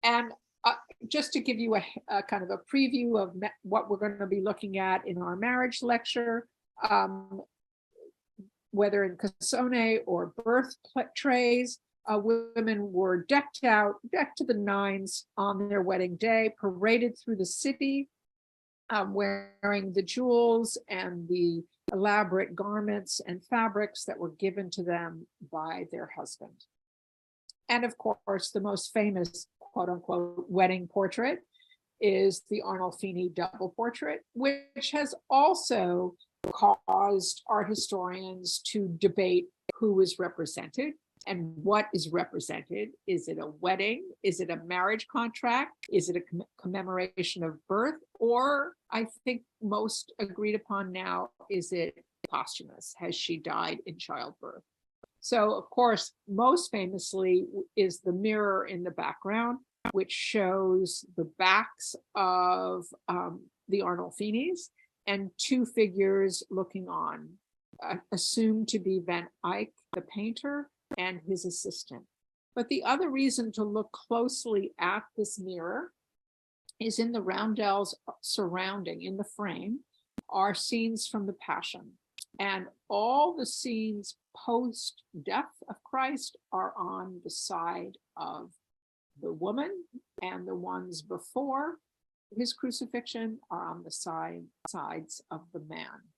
And just to give you a kind of a preview of what we're going to be looking at in our marriage lecture, whether in cassone or birth trays, women were decked to the nines on their wedding day, paraded through the city, wearing the jewels and the elaborate garments and fabrics that were given to them by their husband. And of course, the most famous quote unquote wedding portrait is the Arnolfini double portrait, which has also caused art historians to debate who is represented and what is represented. Is it a wedding? Is it a marriage contract? Is it a commemoration of birth? Or I think most agreed upon now, is it posthumous? Has she died in childbirth? So of course, most famously is the mirror in the background, which shows the backs of the Arnolfinis and 2 figures looking on, assumed to be Van Eyck, the painter, and his assistant. But the other reason to look closely at this mirror is in the roundels surrounding, in the frame, are scenes from the Passion. And all the scenes post-death of Christ are on the side of the woman, and the ones before his crucifixion are on the sides of the man.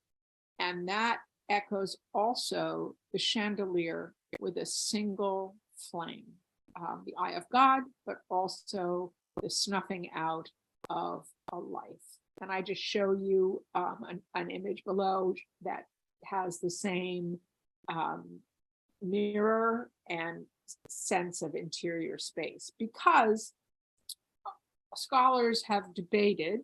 And that echoes also the chandelier with a single flame, the eye of God, but also the snuffing out of a life. And I just show you an image below that has the same mirror and sense of interior space, because scholars have debated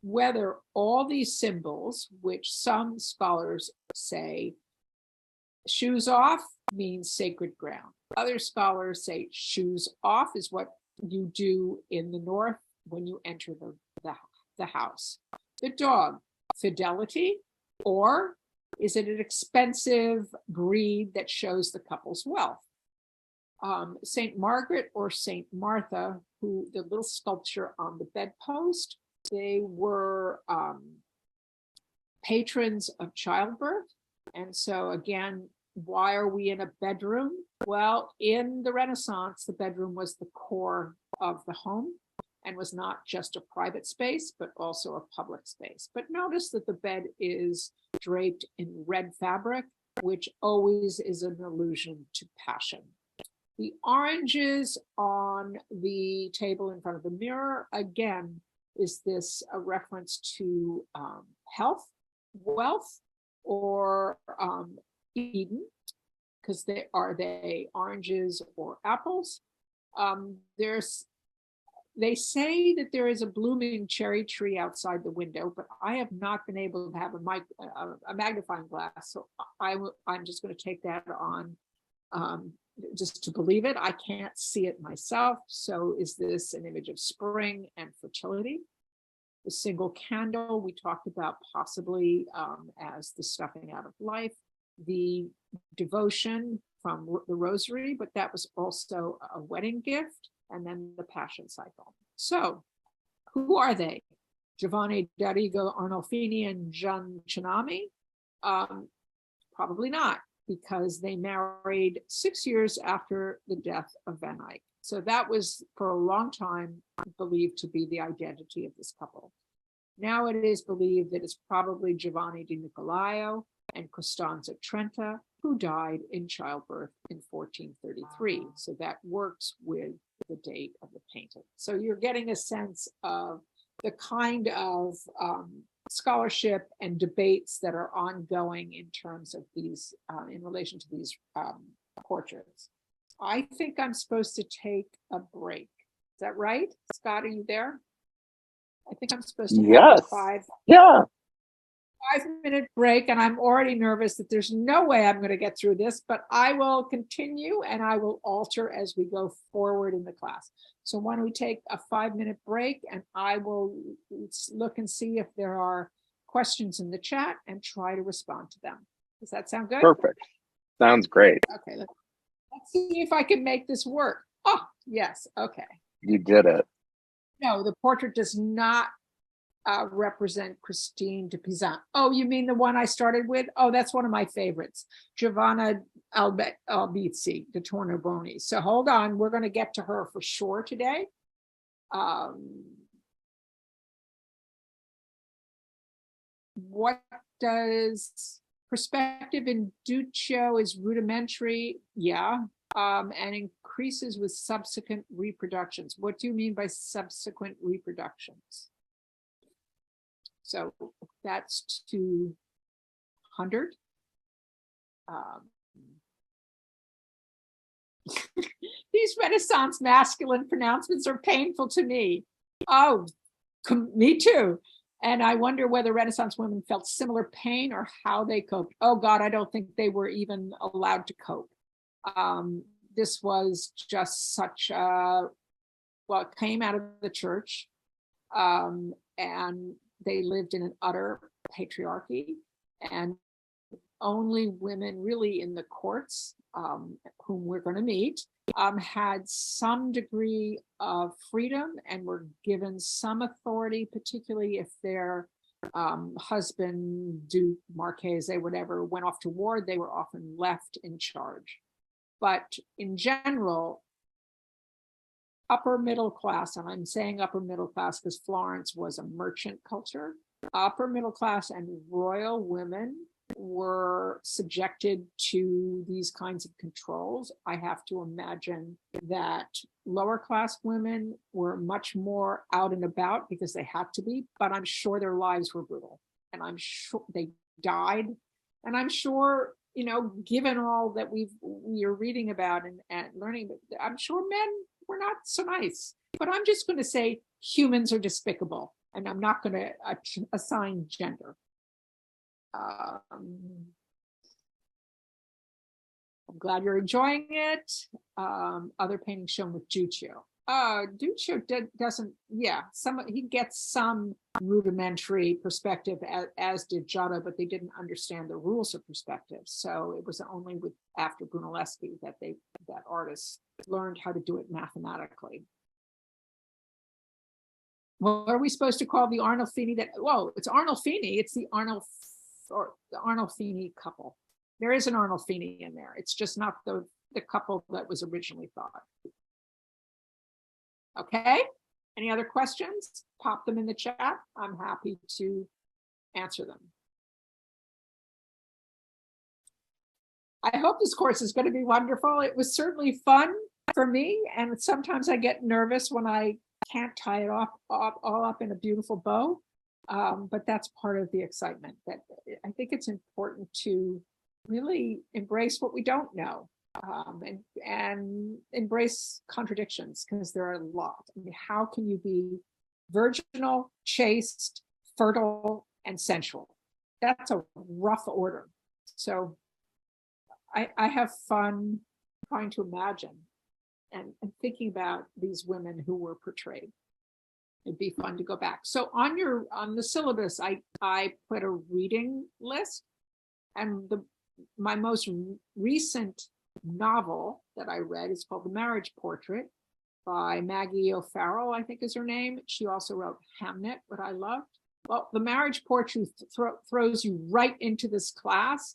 whether all these symbols, which some scholars say shoes off means sacred ground. Other scholars say shoes off is what you do in the north when you enter the house. The dog, fidelity, or is it an expensive breed that shows the couple's wealth? Saint Margaret or Saint Martha, who the little sculpture on the bedpost, they were patrons of childbirth. And so again, why are we in a bedroom? Well, in the Renaissance, the bedroom was the core of the home and was not just a private space, but also a public space. But notice that the bed is draped in red fabric, which always is an allusion to passion. The oranges on the table in front of the mirror, again, is this a reference to health, wealth, or Eden? Because are they oranges or apples? They say that there is a blooming cherry tree outside the window, but I have not been able to have a magnifying glass, so I'm just going to take that on just to believe it. I can't see it myself. So is this an image of spring and fertility? The single candle we talked about possibly as the snuffing out of life. The devotion from the rosary, but that was also a wedding gift. And then the passion cycle. So who are they? Giovanni D'Arrigo Arnolfini and Gian Cinami? Probably not, because they married 6 years after the death of Van Eyck. So that was for a long time believed to be the identity of this couple. Now it is believed that it's probably Giovanni di Niccolao and Costanza Trenta, who died in childbirth in 1433. So that works with the date of the painting. So you're getting a sense of the kind of scholarship and debates that are ongoing in terms of these, in relation to these portraits. I think I'm supposed to take a break. Is that right? Scott, are you there? I think I'm supposed to have a 5-minute break, and I'm already nervous that there's no way I'm going to get through this, but I will continue and I will alter as we go forward in the class. So why don't we take a 5-minute break, and I will look and see if there are questions in the chat and try to respond to them. Does that sound good? Perfect. Sounds great. Okay, let's see if I can make this work. Oh, yes. Okay. You did it. No, the portrait does not represent Christine de Pizan. Oh, you mean the one I started with? Oh, that's one of my favorites, Giovanna Albizzi de Tornabuoni. So hold on, we're going to get to her for sure today. What does perspective in Duccio is rudimentary? Yeah, and increases with subsequent reproductions. What do you mean by subsequent reproductions? So that's 200. These Renaissance masculine pronouncements are painful to me. Oh, me too. And I wonder whether Renaissance women felt similar pain or how they coped. Oh God, I don't think they were even allowed to cope. This was just such a, well, it came out of the church, and they lived in an utter patriarchy, and only women really in the courts whom we're going to meet, had some degree of freedom and were given some authority, particularly if their husband, Duke, Marchese, whatever, went off to war, they were often left in charge. But in general, upper middle class, and I'm saying upper middle class because Florence was a merchant culture, upper middle class and royal women were subjected to these kinds of controls. I have to imagine that lower class women were much more out and about because they had to be, but I'm sure their lives were brutal, and I'm sure they died. And I'm sure, you know, given all that we're reading about and learning, I'm sure men were not so nice. But I'm just going to say humans are despicable, and I'm not going to assign gender. I'm glad you're enjoying it. Other paintings shown with Duccio. Duccio doesn't, yeah, he gets some rudimentary perspective, as did Giotto, but they didn't understand the rules of perspective. So it was only after Brunelleschi that artists learned how to do it mathematically. What are we supposed to call the Arnolfini? It's Arnolfini. It's the Arnolfini couple. There is an Arnolfini in there. It's just not the couple that was originally thought. Okay, any other questions? Pop them in the chat. I'm happy to answer them. I hope this course is going to be wonderful. It was certainly fun for me, and sometimes I get nervous when I can't tie it all up in a beautiful bow, but that's part of the excitement. That I think it's important to really embrace what we don't know, and embrace contradictions, because there are a lot. I mean, how can you be virginal, chaste, fertile, and sensual? That's a rough order. So I have fun trying to imagine and thinking about these women who were portrayed. It'd be fun to go back. So on the syllabus, I put a reading list, and my most recent novel that I read is called The Marriage Portrait by Maggie O'Farrell, I think is her name. She also wrote Hamnet, what I loved. Well, The Marriage Portrait throws you right into this class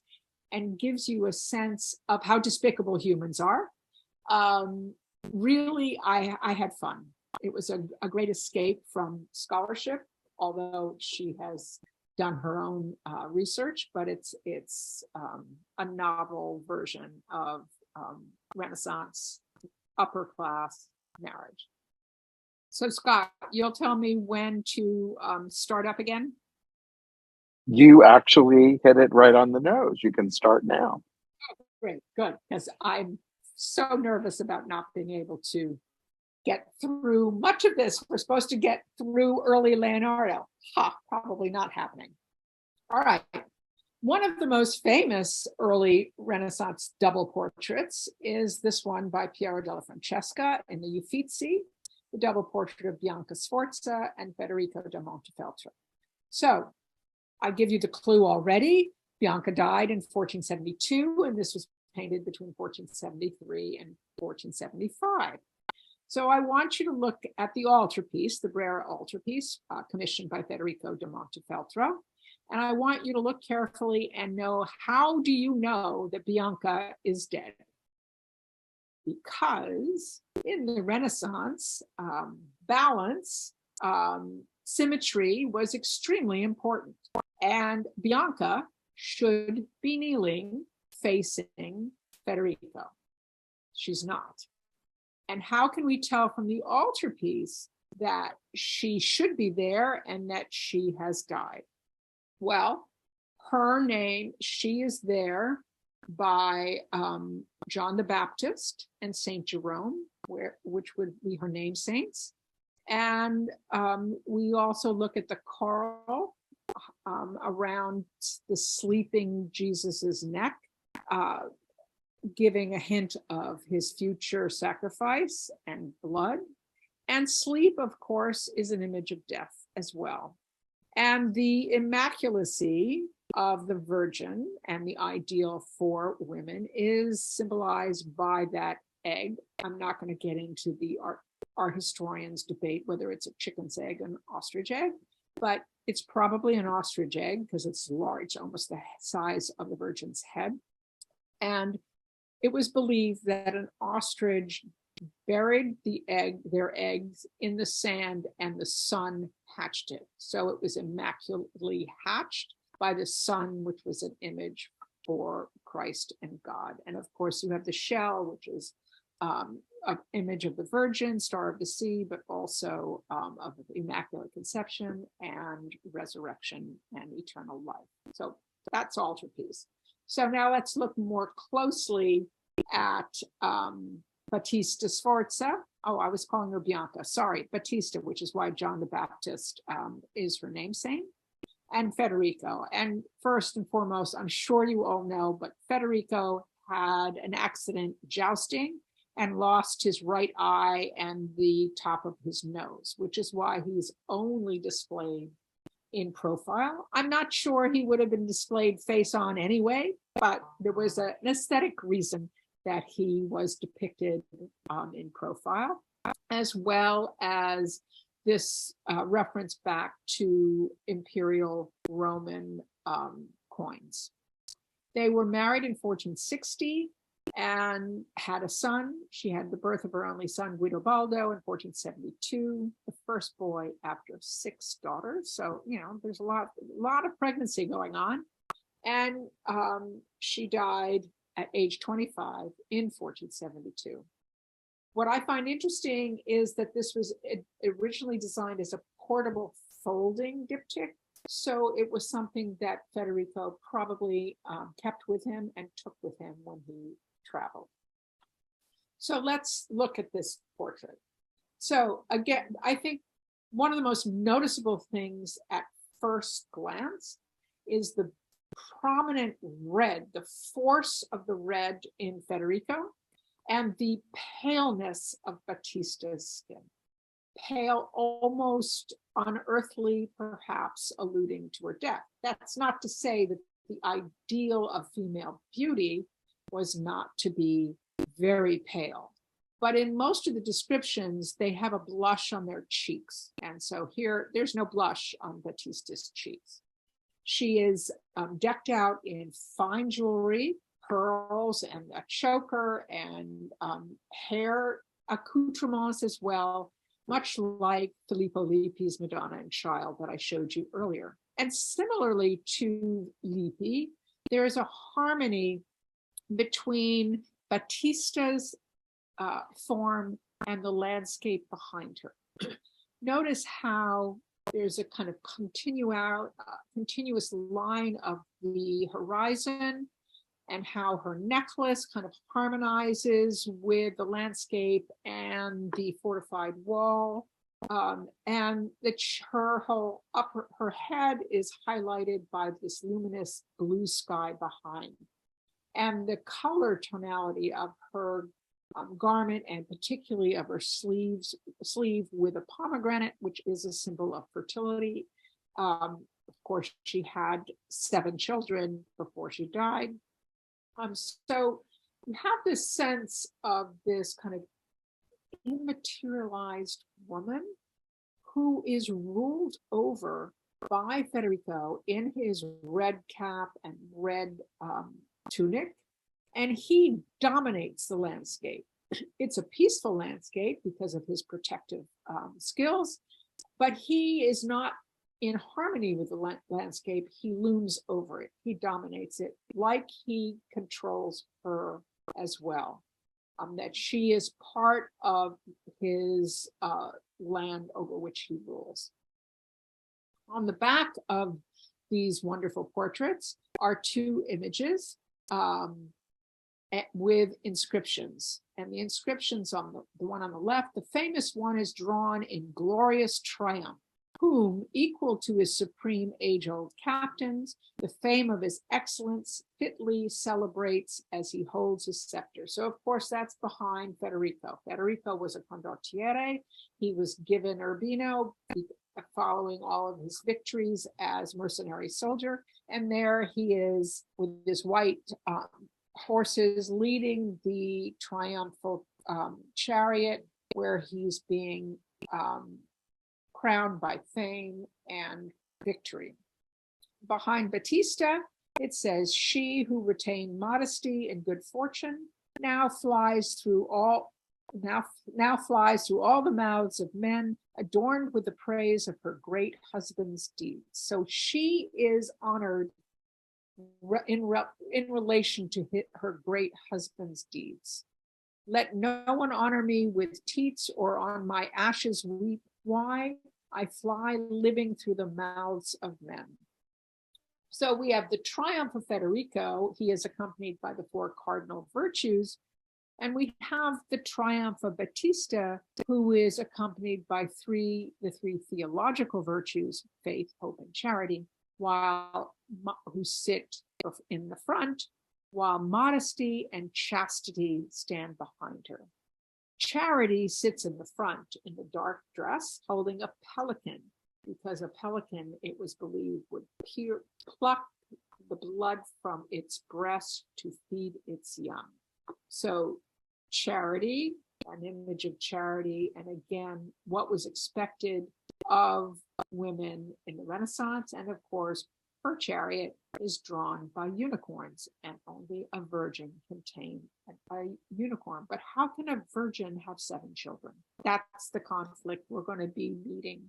and gives you a sense of how despicable humans are. Really, I had fun. It was a great escape from scholarship, although she has done her own research, but it's a novel version of Renaissance upper class marriage. So Scott, you'll tell me when to start up again? You actually hit it right on the nose. You can start now. Oh, great, good, because I'm so nervous about not being able to get through much of this. We're supposed to get through early Leonardo. Probably not happening. All right. One of the most famous early Renaissance double portraits is this one by Piero della Francesca in the Uffizi, the double portrait of Bianca Sforza and Federico da Montefeltro. So I give you the clue already. Bianca died in 1472, and this was painted between 1473 and 1475. So I want you to look at the altarpiece, the Brera altarpiece, commissioned by Federico da Montefeltro. And I want you to look carefully and know, how do you know that Bianca is dead? Because in the Renaissance, balance, symmetry was extremely important. And Bianca should be kneeling, facing Federico. She's not. And how can we tell from the altarpiece that she should be there and that she has died? Well, her name, she is there by John the Baptist and Saint Jerome, which would be her name saints. And we also look at the coral around the sleeping Jesus's neck, giving a hint of his future sacrifice and blood. And sleep, of course, is an image of death as well. And the Immaculacy of the Virgin and the ideal for women is symbolized by that egg. I'm not going to get into the art historians debate whether it's a chicken's egg or an ostrich egg, but it's probably an ostrich egg because it's large, almost the size of the Virgin's head. And it was believed that an ostrich buried their eggs in the sand, and the sun hatched it. So it was immaculately hatched by the sun, which was an image for Christ and God. And of course, you have the shell, which is an image of the Virgin, Star of the Sea, but also of the Immaculate Conception and resurrection and eternal life. So that's altarpiece. So now let's look more closely at Battista Sforza. Oh, I was calling her Bianca. Sorry, Battista, which is why John the Baptist is her namesake, and Federico. And first and foremost, I'm sure you all know, but Federico had an accident jousting and lost his right eye and the top of his nose, which is why he's only displayed in profile. I'm not sure he would have been displayed face on anyway, but there was an aesthetic reason that he was depicted in profile, as well as this reference back to imperial Roman coins. They were married in 1460 and had a son. She had the birth of her only son, Guidobaldo, in 1472, the first boy after 6 daughters. So, you know, there's a lot of pregnancy going on. And she died at age 25 in 1472. What I find interesting is that this was originally designed as a portable folding diptych. So it was something that Federico probably kept with him and took with him when he traveled. So let's look at this portrait. So again, I think one of the most noticeable things at first glance is the prominent red, the force of the red in Federico, and the paleness of Battista's skin. Pale, almost unearthly, perhaps alluding to her death. That's not to say that the ideal of female beauty was not to be very pale. But in most of the descriptions, they have a blush on their cheeks. And so here, there's no blush on Battista's cheeks. She is decked out in fine jewelry, pearls, and a choker, and hair accoutrements as well, much like Filippo Lippi's Madonna and Child that I showed you earlier. And similarly to Lippi, there is a harmony between Battista's form and the landscape behind her. Notice how there's a kind of continuous line of the horizon, and how her necklace kind of harmonizes with the landscape and the fortified wall. And her head is highlighted by this luminous blue sky behind. And the color tonality of her garment, and particularly of her sleeve with a pomegranate, which is a symbol of fertility. Of course, she had 7 children before she died. So you have this sense of this kind of immaterialized woman who is ruled over by Federico in his red cap and red tunic, and he dominates the landscape. It's a peaceful landscape because of his protective skills, but he is not in harmony with the landscape. He looms over it. He dominates it, like he controls her as well. That she is part of his land over which he rules. On the back of these wonderful portraits are 2 images with inscriptions. And the inscriptions on the one on the left, the famous one is drawn in glorious triumph, whom, equal to his supreme age-old captains, the fame of his excellence fitly celebrates as he holds his scepter. So, of course, that's behind Federico. Federico was a condottiere. He was given Urbino following all of his victories as mercenary soldier. And there he is with his white horses leading the triumphal chariot where he's being crowned by fame and victory. Behind Batista, it says, she who retained modesty and good fortune now flies through all the mouths of men, adorned with the praise of her great husband's deeds. So she is honored in relation to her great husband's deeds. Let no one honor me with teats or on my ashes weep. Why? I fly living through the mouths of men. So we have the triumph of Federico. He is accompanied by the 4 cardinal virtues. And we have the triumph of Batista, who is accompanied by the 3 theological virtues, faith, hope, and charity, who sit in the front, while modesty and chastity stand behind her. Charity sits in the front in the dark dress, holding a pelican, because a pelican, it was believed, would pluck the blood from its breast to feed its young. So charity, an image of charity, and again, what was expected of women in the Renaissance, and of course, her chariot is drawn by unicorns, and only a virgin can tame a unicorn. But how can a virgin have 7 children? That's the conflict we're going to be meeting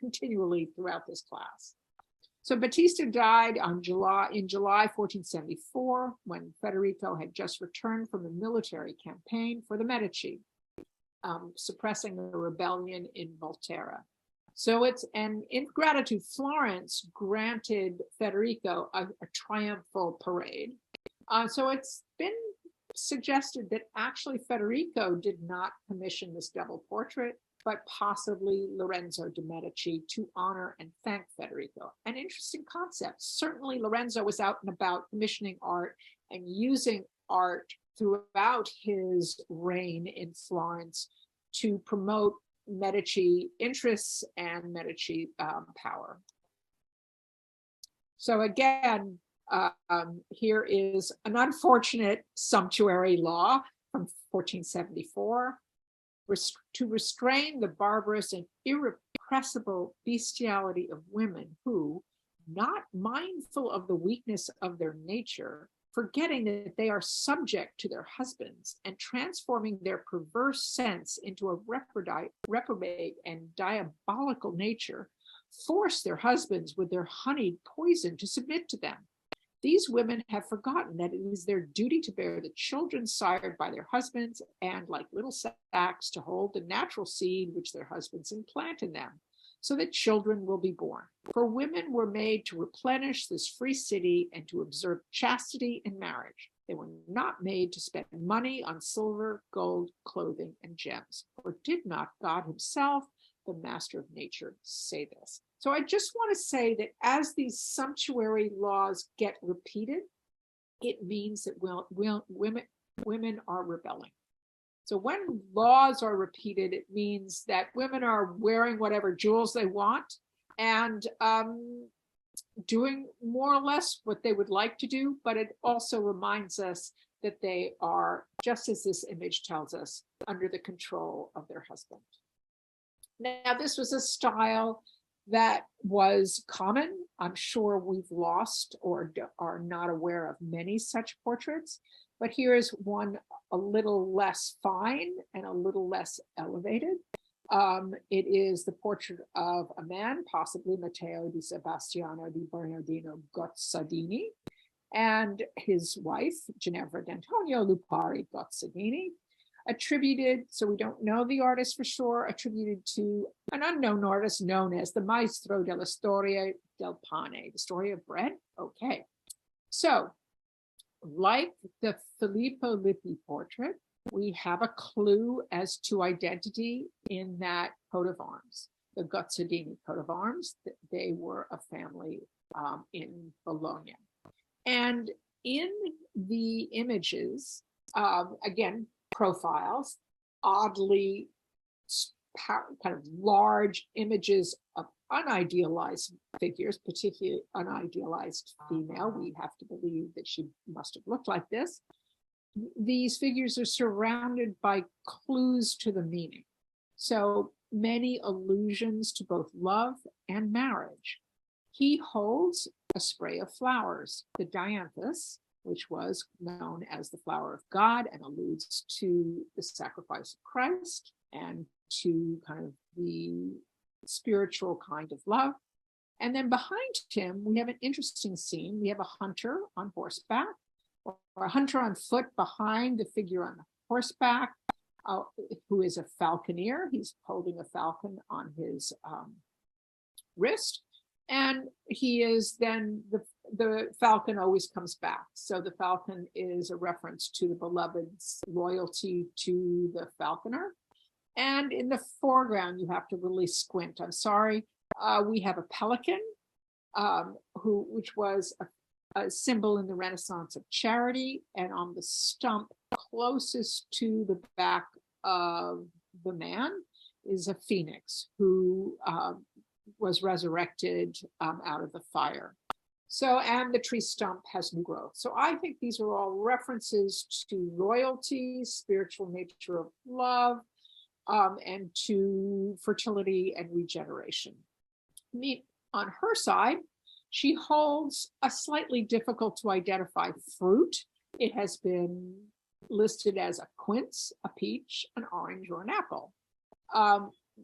continually throughout this class. So Batista died in July 1474, when Federico had just returned from a military campaign for the Medici, suppressing a rebellion in Volterra. So in gratitude, Florence granted Federico a triumphal parade. So it's been suggested that actually Federico did not commission this double portrait, but possibly Lorenzo de' Medici to honor and thank Federico. An interesting concept. Certainly Lorenzo was out and about commissioning art and using art throughout his reign in Florence to promote Medici interests and Medici power. So again, here is an unfortunate sumptuary law from 1474 to restrain the barbarous and irrepressible bestiality of women who, not mindful of the weakness of their nature, forgetting that they are subject to their husbands and transforming their perverse sense into a reprobate and diabolical nature, force their husbands with their honeyed poison to submit to them. These women have forgotten that it is their duty to bear the children sired by their husbands, and like little sacks to hold the natural seed which their husbands implant in them, so that children will be born. For women were made to replenish this free city and to observe chastity in marriage. They were not made to spend money on silver, gold, clothing, and gems. For did not God himself, the master of nature, say this? So I just want to say that as these sumptuary laws get repeated, it means that women are rebelling. So when laws are repeated, it means that women are wearing whatever jewels they want and doing more or less what they would like to do, but it also reminds us that they are, just as this image tells us, under the control of their husband. Now, this was a style that was common. I'm sure we've lost or are not aware of many such portraits, but here is one a little less fine and a little less elevated. It is the portrait of a man, possibly Matteo di Sebastiano di Bernardino Gozzadini, and his wife, Ginevra d'Antonio Lupari Gozzadini, attributed, so we don't know the artist for sure, attributed to an unknown artist known as the Maestro della Storia del Pane, the story of bread. Okay, so like the Filippo Lippi portrait, we have a clue as to identity in that coat of arms, the Gozzadini coat of arms. They were a family in Bologna. And in the images, again, profiles, oddly kind of large images of unidealized figures, particularly unidealized female. We have to believe that she must have looked like this. These figures are surrounded by clues to the meaning. So many allusions to both love and marriage. He holds a spray of flowers, the dianthus, which was known as the flower of God and alludes to the sacrifice of Christ and to kind of the spiritual kind of love. And then behind him, we have an interesting scene. We have a hunter on horseback, or a hunter on foot behind the figure on horseback, who is a falconer. He's holding a falcon on his wrist. And he is then, the falcon always comes back. So the falcon is a reference to the beloved's loyalty to the falconer. And in the foreground, you have to really squint. I'm sorry. We have a pelican, which was a symbol in the Renaissance of charity. And on the stump closest to the back of the man is a phoenix who was resurrected out of the fire. So, and the tree stump has new growth. So I think these are all references to royalty, spiritual nature of love, and to fertility and regeneration. On her side, she holds a slightly difficult to identify fruit. It has been listed as a quince, a peach, an orange, or an apple.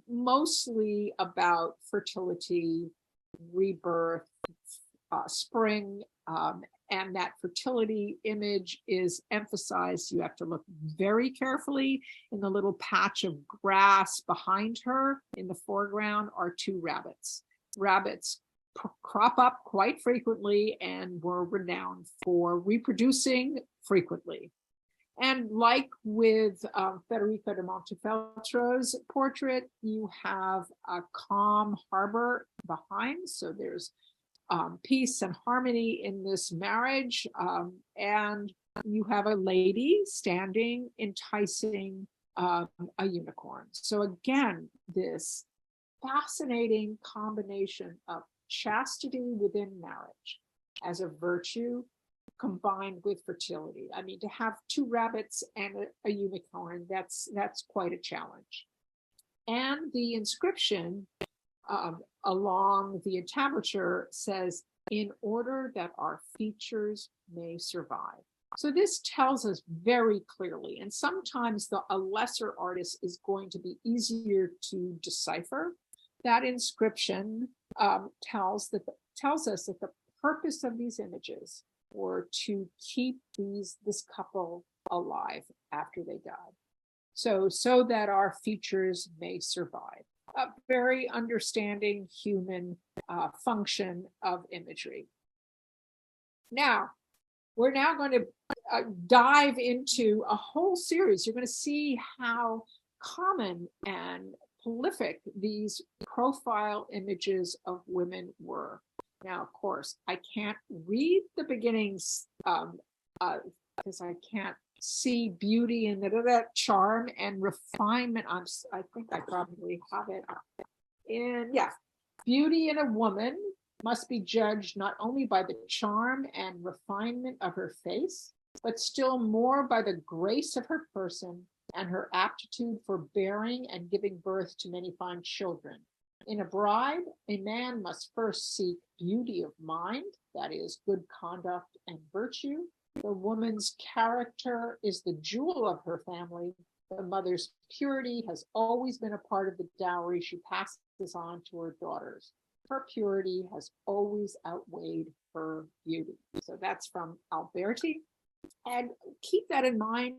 Mostly about fertility, rebirth, spring, and that fertility image is emphasized. You have to look very carefully. In the little patch of grass behind her in the foreground are two rabbits. Rabbits crop up quite frequently and were renowned for reproducing frequently. And like with Federica de Montefeltro's portrait, you have a calm harbor behind. So there's peace and harmony in this marriage. And you have a lady standing, enticing a unicorn. So again, this fascinating combination of chastity within marriage as a virtue combined with fertility. I mean, to have two rabbits and a unicorn, that's quite a challenge. And the inscription along the entablature says, "In order that our features may survive." So this tells us very clearly, and sometimes a lesser artist is going to be easier to decipher. That inscription tells us that the purpose of these images were to keep this couple alive after they died. So that our features may survive. A very understanding human function of imagery. Now, we're now going to dive into a whole series. You're going to see how common and prolific these profile images of women were. Now, of course, I can't read the beginnings because I can't see beauty and that charm and refinement. I think I probably have it. And yeah, beauty in a woman must be judged not only by the charm and refinement of her face, but still more by the grace of her person and her aptitude for bearing and giving birth to many fine children. In a bride, a man must first seek beauty of mind, that is, good conduct and virtue. The woman's character is the jewel of her family. The mother's purity has always been a part of the dowry she passes on to her daughters. Her purity has always outweighed her beauty. So that's from Alberti. And keep that in mind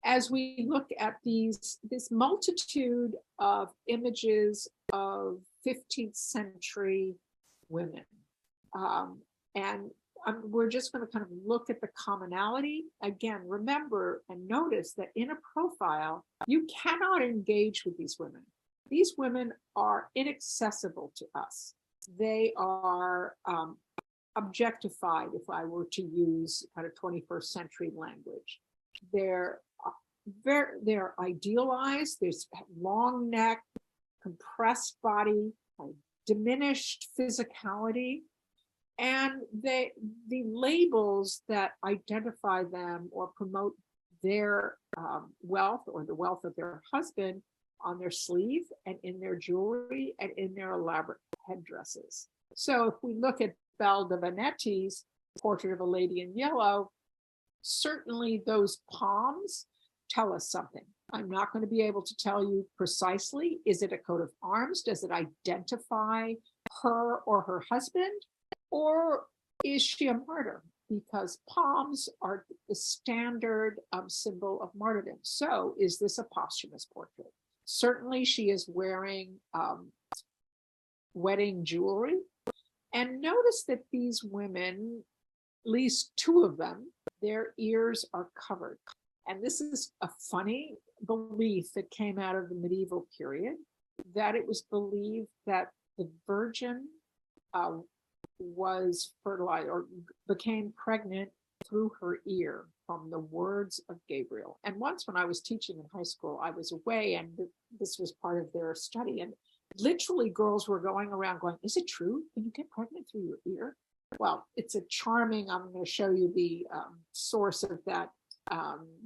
as we look at this multitude of images of 15th century women. We're just going to kind of look at the commonality. Again, remember and notice that in a profile, you cannot engage with these women. These women are inaccessible to us. They are objectified, if I were to use kind of 21st century language. They're idealized. There's long neck, compressed body, diminished physicality, and the labels that identify them or promote their wealth or the wealth of their husband on their sleeve and in their jewelry and in their elaborate headdresses. So if we look at Belle de Vanetti's Portrait of a Lady in Yellow, certainly those palms tell us something. I'm not going to be able to tell you precisely, is it a coat of arms? Does it identify her or her husband? Or is she a martyr? Because palms are the standard symbol of martyrdom. So is this a posthumous portrait? Certainly she is wearing wedding jewelry. And notice that these women, at least two of them, their ears are covered. And this is a funny belief that came out of the medieval period, that it was believed that the virgin was fertilized or became pregnant through her ear from the words of Gabriel. And once when I was teaching in high school, I was away and this was part of their study. And literally girls were going around going, is it true? Can you get pregnant through your ear? Well, it's a charming, I'm going to show you the source of that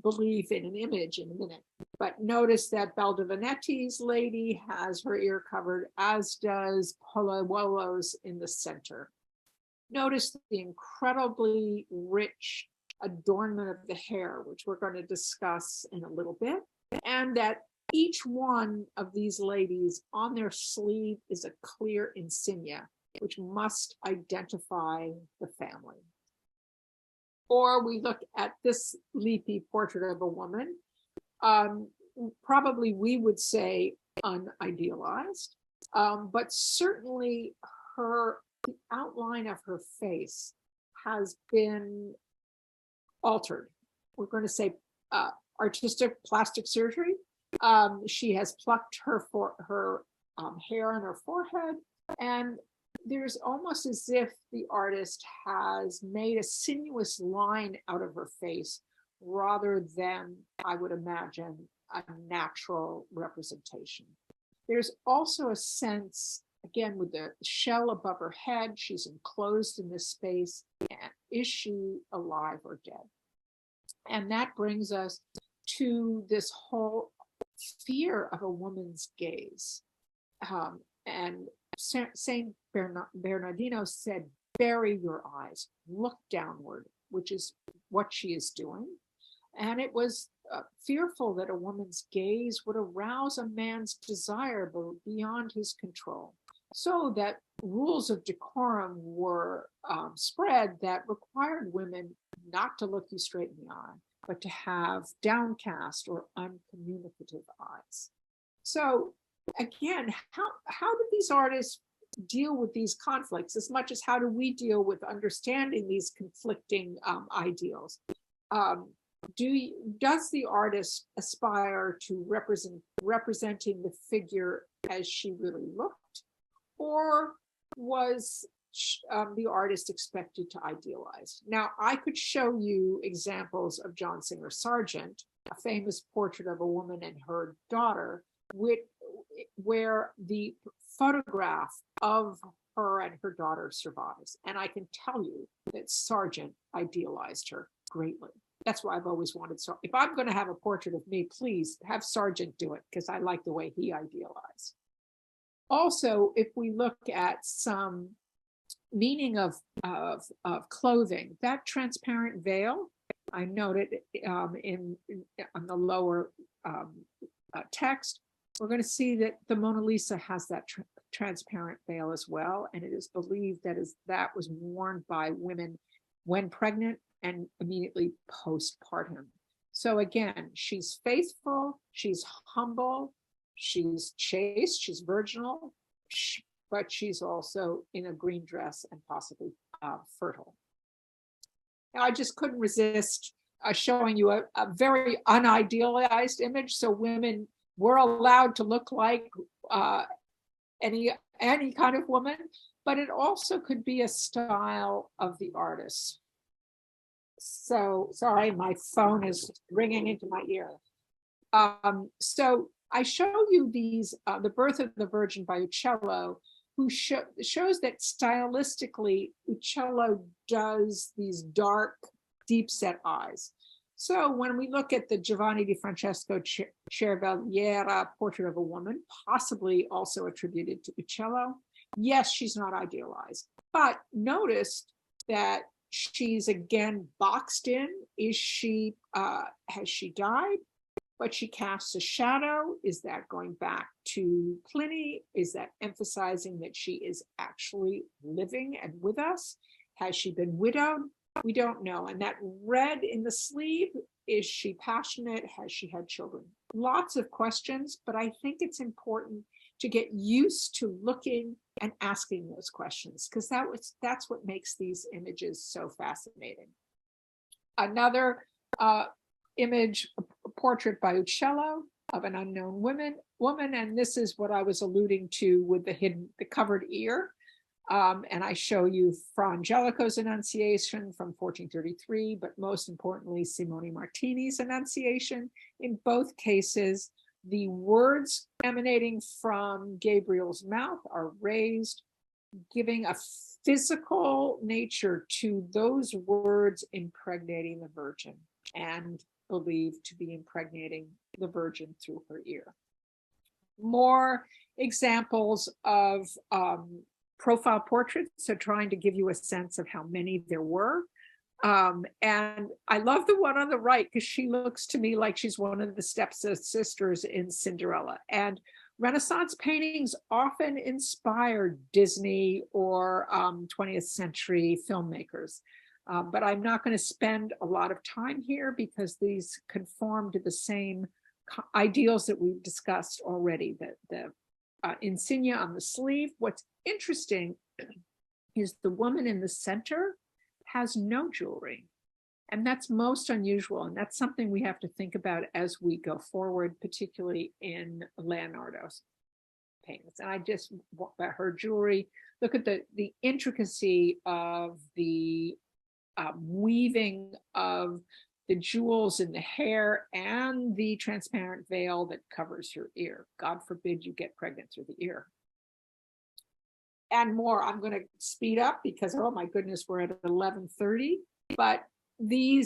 belief in an image in a minute. But notice that Belle de Vanetti's lady has her ear covered, as does Polaiuolo's in the center. Notice the incredibly rich adornment of the hair, which we're going to discuss in a little bit, and that each one of these ladies on their sleeve is a clear insignia, which must identify the family. Or we look at this leafy portrait of a woman, probably we would say unidealized, but certainly the outline of her face has been altered. We're going to say artistic plastic surgery. She has plucked her hair on her forehead, and there's almost as if the artist has made a sinuous line out of her face rather than, I would imagine, a natural representation. There's also a sense, again, with the shell above her head, she's enclosed in this space. Is she alive or dead? And that brings us to this whole fear of a woman's gaze. And Saint Bernardino said, bury your eyes, look downward, which is what she is doing. And it was fearful that a woman's gaze would arouse a man's desire beyond his control. So that rules of decorum were spread that required women not to look you straight in the eye, but to have downcast or uncommunicative eyes. So again, how do these artists deal with these conflicts as much as how do we deal with understanding these conflicting ideals? Does the artist aspire to representing the figure as she really looked, or was the artist expected to idealize? Now, I could show you examples of John Singer Sargent, a famous portrait of a woman and her daughter, where the photograph of her and her daughter survives. And I can tell you that Sargent idealized her greatly. That's why I've always wanted. So if I'm going to have a portrait of me, please have Sargent do it, because I like the way he idealized. Also, if we look at some meaning of clothing, that transparent veil, I noted on the lower text, we're going to see that the Mona Lisa has that transparent veil as well. And it is believed that was worn by women when pregnant and immediately postpartum. So again, she's faithful, she's humble, she's chaste, she's virginal, but she's also in a green dress and possibly fertile. Now, I just couldn't resist showing you a very unidealized image. So women were allowed to look like any kind of woman, but it also could be a style of the artist. So sorry, my phone is ringing into my ear. So I show you these, The Birth of the Virgin by Uccello, who shows that stylistically, Uccello does these dark, deep set eyes. So when we look at the Giovanni di Francesco Cervelliera portrait of a woman, possibly also attributed to Uccello, yes, she's not idealized, but notice that she's again boxed in. Is she, has she died? But she casts a shadow. Is that going back to Pliny? Is that emphasizing that she is actually living and with us? Has she been widowed? We don't know. And that red in the sleeve, is she passionate? Has she had children? Lots of questions, but I think it's important to get used to looking and asking those questions, because that's what makes these images so fascinating. Another image, a portrait by Uccello of an unknown woman, and this is what I was alluding to with the covered ear. And I show you Fra Angelico's Annunciation from 1433, but most importantly, Simone Martini's Annunciation. In both cases, the words emanating from Gabriel's mouth are raised, giving a physical nature to those words impregnating the Virgin, and believed to be impregnating the Virgin through her ear. More examples of profile portraits, so trying to give you a sense of how many there were. And I love the one on the right because she looks to me like she's one of the stepsisters in Cinderella. And Renaissance paintings often inspired Disney or 20th century filmmakers. But I'm not going to spend a lot of time here because these conform to the same ideals that we've discussed already. The insignia on the sleeve. What's interesting is the woman in the center has no jewelry. And that's most unusual. And that's something we have to think about as we go forward, particularly in Leonardo's paintings. And I just want her jewelry. Look at the intricacy of the weaving of the jewels in the hair and the transparent veil that covers your ear. God forbid you get pregnant through the ear. And more, I'm going to speed up because, oh my goodness, we're at 11:30. But the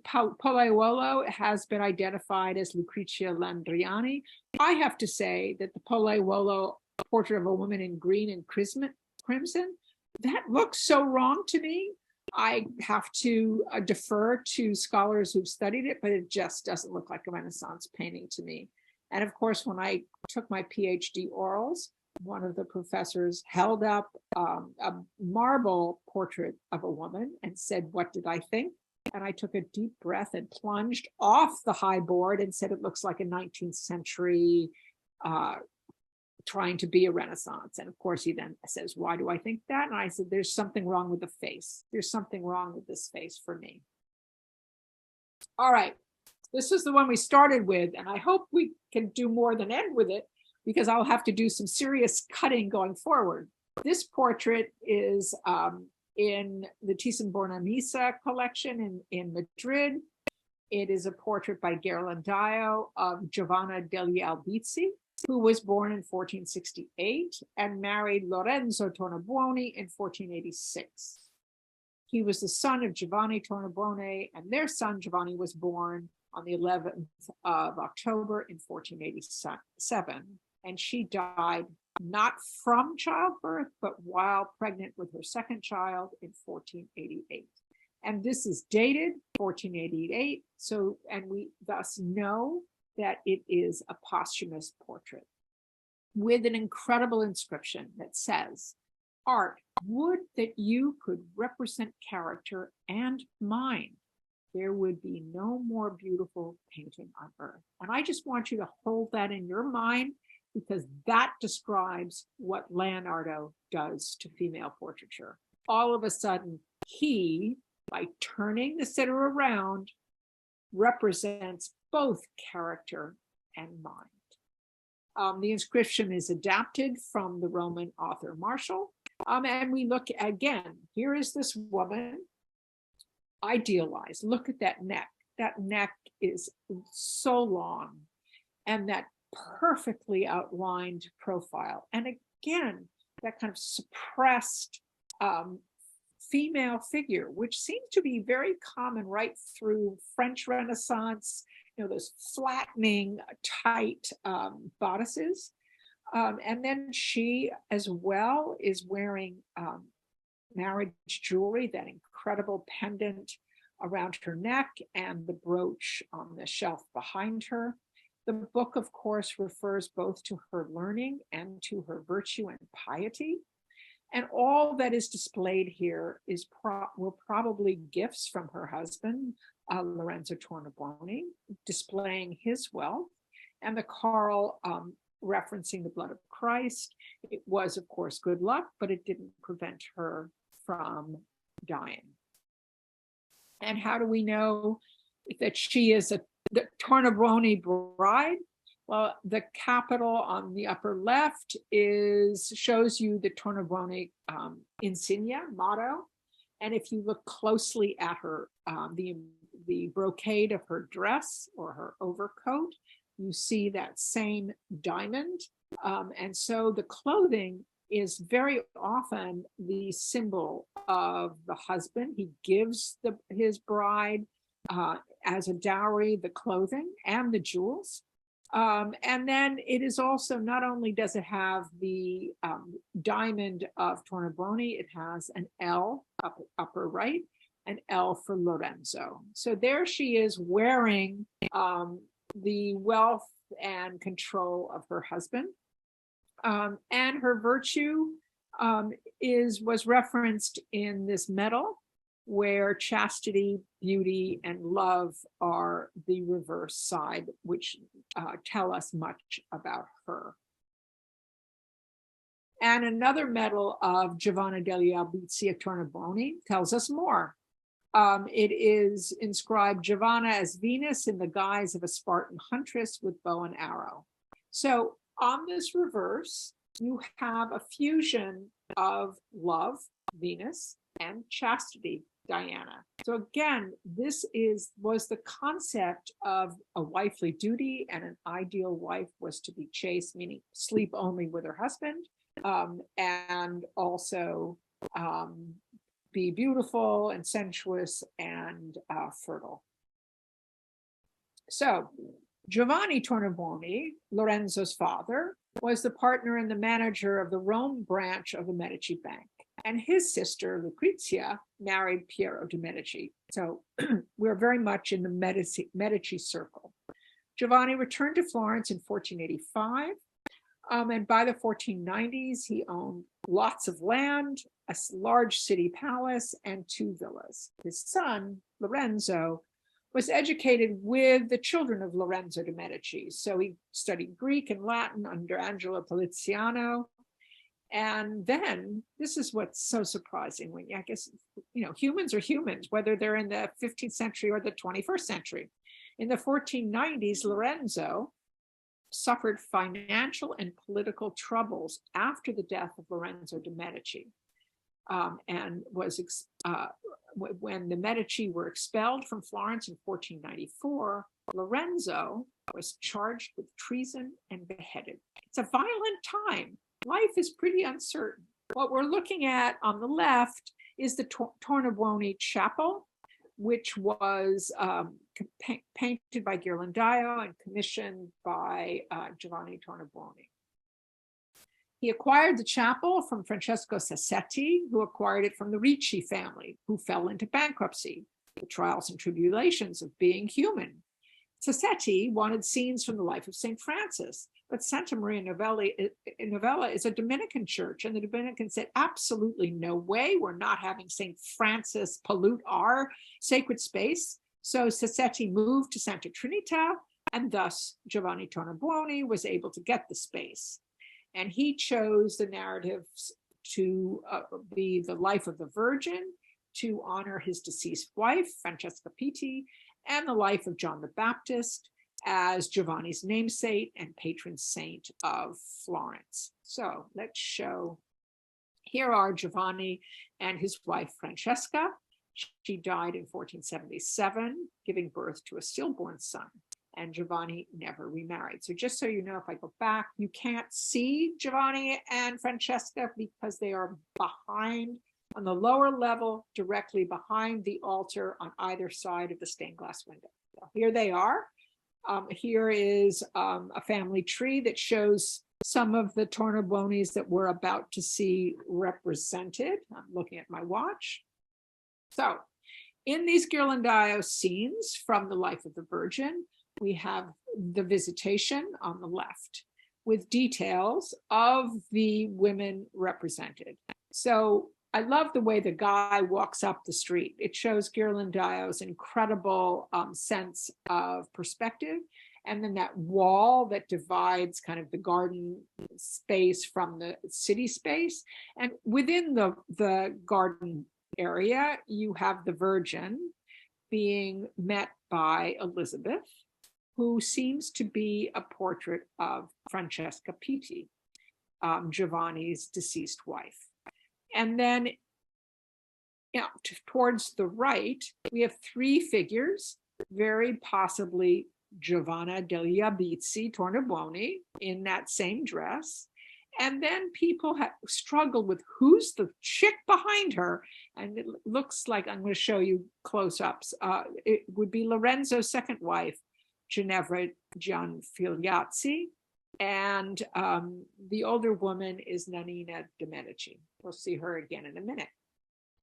Pollaiuolo has been identified as Lucrezia Landriani. I have to say that the Pollaiuolo portrait of a woman in green and crimson, that looks so wrong to me. I have to defer to scholars who've studied it, but it just doesn't look like a Renaissance painting to me. And of course, when I took my PhD orals, one of the professors held up a marble portrait of a woman and said, "What did I think?" And I took a deep breath and plunged off the high board and said, "It looks like a 19th century trying to be a Renaissance." And of course, he then says, "Why do I think that?" And I said, "There's something wrong with the face. There's something wrong with this face for me." All right, this is the one we started with, and I hope we can do more than end with it, because I'll have to do some serious cutting going forward. This portrait is in the Thyssen-Bornemisza collection in Madrid. It is a portrait by Ghirlandaio of Giovanna degli Albizzi, who was born in 1468 and married Lorenzo Tornabuoni in 1486. He was the son of Giovanni Tornabuoni, and their son Giovanni was born on the 11th of October in 1487. And she died not from childbirth, but while pregnant with her second child in 1488. And this is dated 1488. So, and we thus know that it is a posthumous portrait with an incredible inscription that says, "Art, would that you could represent character and mind. There would be no more beautiful painting on earth." And I just want you to hold that in your mind, because that describes what Leonardo does to female portraiture. All of a sudden, he, by turning the sitter around, represents both character and mind. The inscription is adapted from the Roman author Martial. And we look again, here is this woman, idealized. Look at that neck. That neck is so long. and that perfectly outlined profile. And again, that kind of suppressed female figure, which seems to be very common right through French Renaissance, those flattening, tight bodices. And then she as well is wearing marriage jewelry, that incredible pendant around her neck and the brooch on the shelf behind her. The book, of course, refers both to her learning and to her virtue and piety. And all that is displayed here were probably gifts from her husband, Lorenzo Tornabuoni, displaying his wealth, and the coral referencing the blood of Christ. It was, of course, good luck, but it didn't prevent her from dying. And how do we know that she is the Tornabuoni bride? Well, the capital on the upper left shows you the Tornabuoni insignia, motto. And if you look closely at her, the brocade of her dress or her overcoat, you see that same diamond. And so the clothing is very often the symbol of the husband. He gives his bride as a dowry the clothing and the jewels. And then it is also, not only does it have the diamond of Tornabuoni, it has an L upper right, an L for Lorenzo. So there she is wearing the wealth and control of her husband. And her virtue was referenced in this medal, where chastity, beauty, and love are the reverse side, which tell us much about her. And another medal of Giovanna degli Albizzi at Tornabuoni tells us more. It is inscribed Giovanna as Venus in the guise of a Spartan huntress with bow and arrow. So on this reverse, you have a fusion of love, Venus, and chastity, Diana. So again, this was the concept of a wifely duty, and an ideal wife was to be chaste, meaning sleep only with her husband, and also be beautiful and sensuous and fertile. So Giovanni Tornabuoni, Lorenzo's father, was the partner and the manager of the Rome branch of the Medici Bank. And his sister, Lucrezia, married Piero de' Medici. So we're very much in the Medici circle. Giovanni returned to Florence in 1485. And by the 1490s, he owned lots of land, a large city palace, and 2 villas. His son, Lorenzo, was educated with the children of Lorenzo de' Medici. So he studied Greek and Latin under Angelo Poliziano. And then, this is what's so surprising, when I guess, humans are humans, whether they're in the 15th century or the 21st century. In the 1490s, Lorenzo suffered financial and political troubles after the death of Lorenzo de' Medici, and was when the Medici were expelled from Florence in 1494, Lorenzo was charged with treason and beheaded. It's a violent time. Life is pretty uncertain. What we're looking at on the left is the Tornabuoni Chapel, which was painted by Ghirlandaio and commissioned by Giovanni Tornabuoni. He acquired the chapel from Francesco Sassetti, who acquired it from the Ricci family, who fell into bankruptcy, the trials and tribulations of being human. Sassetti wanted scenes from the life of St. Francis, but Santa Maria Novella is a Dominican church, and the Dominicans said, absolutely no way, we're not having St. Francis pollute our sacred space. So Sassetti moved to Santa Trinita, and thus Giovanni Tornabuoni was able to get the space. And he chose the narratives to be the life of the Virgin, to honor his deceased wife, Francesca Pitti, and the life of John the Baptist as Giovanni's namesake and patron saint of Florence. So let's show, here are Giovanni and his wife, Francesca. She died in 1477, giving birth to a stillborn son. and Giovanni never remarried. So just so you know, if I go back, you can't see Giovanni and Francesca because they are behind on the lower level, directly behind the altar on either side of the stained glass window. So here they are. Here is a family tree that shows some of the Tornabuonis that we're about to see represented. I'm looking at my watch. So in these Ghirlandaio scenes from the life of the Virgin, we have the Visitation on the left with details of the women represented. So I love the way the guy walks up the street. It shows Ghirlandaio's incredible sense of perspective. And then that wall that divides kind of the garden space from the city space. And within the garden area, you have the Virgin being met by Elizabeth, who seems to be a portrait of Francesca Pitti, Giovanni's deceased wife. And then towards the right, we have three figures, very possibly Giovanna degli Albizzi Tornabuoni in that same dress. And then people have struggled with who's the chick behind her. And it looks like, I'm going to show you close-ups. It would be Lorenzo's second wife, Ginevra Gianfigliazzi. And the older woman is Nannina de' Medici. We'll see her again in a minute.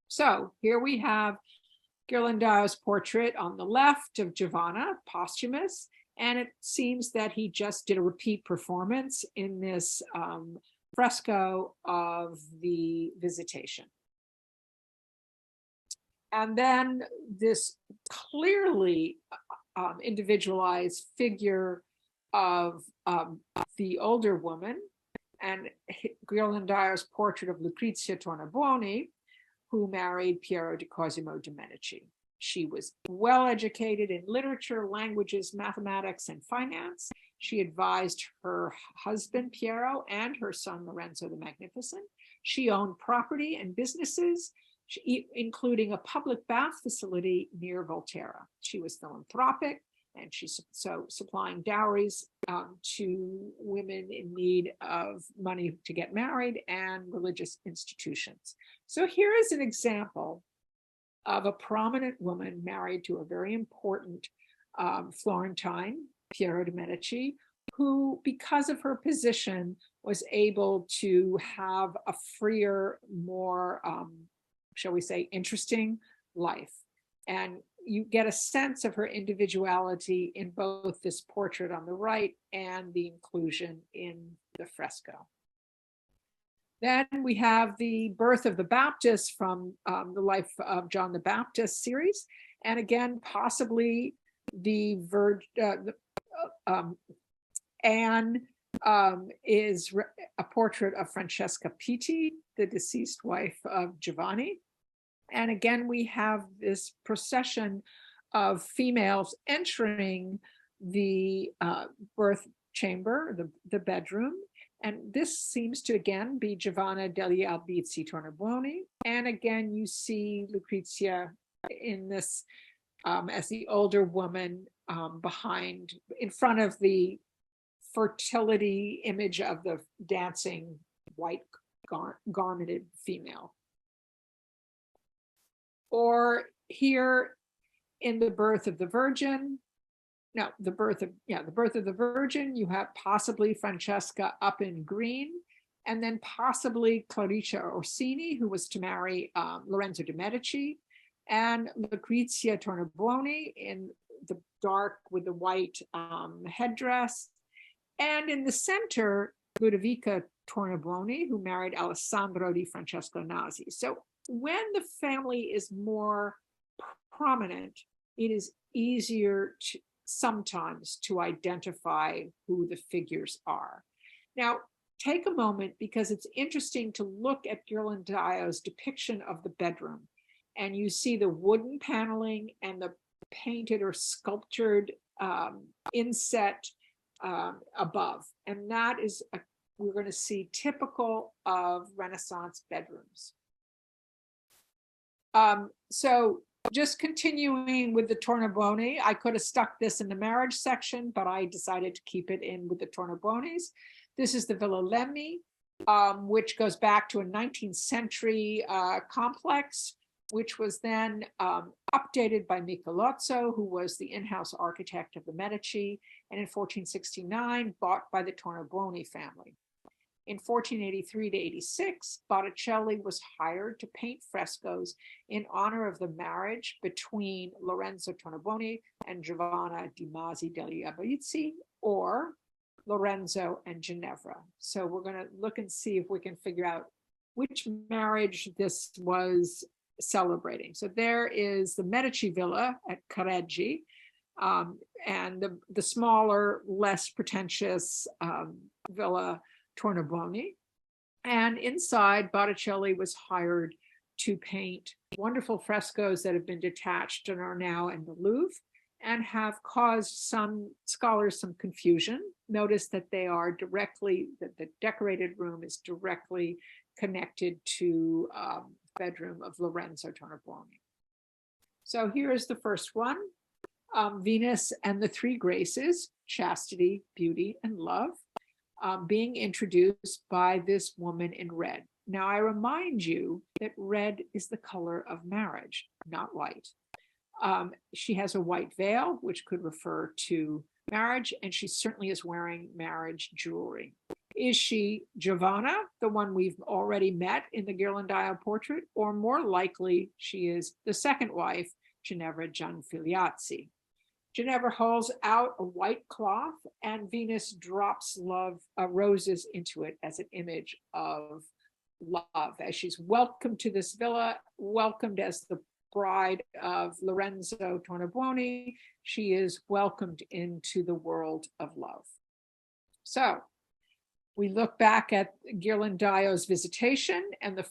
So here we have Ghirlandaio's portrait on the left of Giovanna, posthumous, and it seems that he just did a repeat performance in this fresco of the Visitation. And then this clearly individualized figure of the older woman and Ghirlandaio's portrait of Lucrezia Tornabuoni, who married Piero di Cosimo de' Medici. She was well educated in literature, languages, mathematics, and finance. She advised her husband, Piero, and her son, Lorenzo the Magnificent. She owned property and businesses, including a public bath facility near Volterra. She was philanthropic, and she's so supplying dowries to women in need of money to get married and religious institutions. So here is an example of a prominent woman married to a very important Florentine, Piero de' Medici, who, because of her position, was able to have a freer, more, shall we say, interesting life. And you get a sense of her individuality in both this portrait on the right and the inclusion in the fresco. Then we have the Birth of the Baptist from the Life of John the Baptist series. And again, possibly the Anne is a portrait of Francesca Pitti, the deceased wife of Giovanni. And again, we have this procession of females entering the birth chamber, the bedroom. And this seems to, again, be Giovanna degli Albizzi Tornabuoni. And again, you see Lucrezia in this as the older woman behind, in front of the fertility image of the dancing white garmented female. Or here in the Birth of the Virgin, the Birth of the Virgin, you have possibly Francesca up in green, and then possibly Claricia Orsini, who was to marry Lorenzo de' Medici, and Lucrezia Tornabuoni in the dark with the white headdress. And in the center, Ludovica Tornabuoni, who married Alessandro di Francesco Nasi. So when the family is more prominent, it is easier sometimes to identify who the figures are. Now, take a moment, because it's interesting to look at Ghirlandaio's depiction of the bedroom. And you see the wooden paneling and the painted or sculptured inset above. And that is, we're going to see typical of Renaissance bedrooms. So just continuing with the Tornabuoni, I could have stuck this in the marriage section, but I decided to keep it in with the Tornabuonis. This is the Villa Lemmi, which goes back to a 19th century complex, which was then updated by Michelozzo, who was the in-house architect of the Medici, and in 1469 bought by the Tornabuoni family. In 1483 to 86, Botticelli was hired to paint frescoes in honor of the marriage between Lorenzo Tornabuoni and Giovanna di Masi degli Albizzi, or Lorenzo and Ginevra. So we're going to look and see if we can figure out which marriage this was celebrating. So there is the Medici Villa at Careggi, and the smaller, less pretentious Villa Tornabuoni. And inside, Botticelli was hired to paint wonderful frescoes that have been detached and are now in the Louvre and have caused some scholars some confusion. Notice that they are directly, that the decorated room is directly connected to the bedroom of Lorenzo Tornabuoni. So here is the first one, Venus and the Three Graces, Chastity, Beauty, and Love, being introduced by this woman in red. Now, I remind you that red is the color of marriage, not white. She has a white veil, which could refer to marriage, and she certainly is wearing marriage jewelry. Is she Giovanna, the one we've already met in the Ghirlandaio portrait, or more likely she is the second wife, Ginevra Gianfiliazzi? Ginevra holds out a white cloth, and Venus drops roses into it as an image of love. As she's welcomed to this villa, welcomed as the bride of Lorenzo Tornabuoni, she is welcomed into the world of love. So we look back at Ghirlandaio's visitation, and the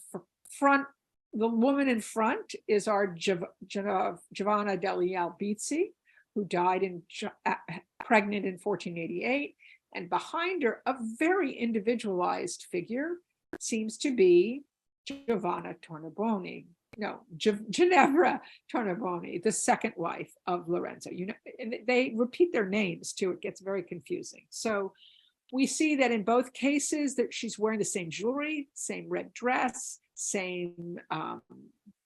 woman in front is our Giovanna degli Albizzi, who died pregnant in 1488. And behind her, a very individualized figure seems to be Giovanna Tornabuoni. No, Ginevra Tornabuoni, the second wife of Lorenzo. You know, and they repeat their names too. It gets very confusing. So we see that in both cases that she's wearing the same jewelry, same red dress, same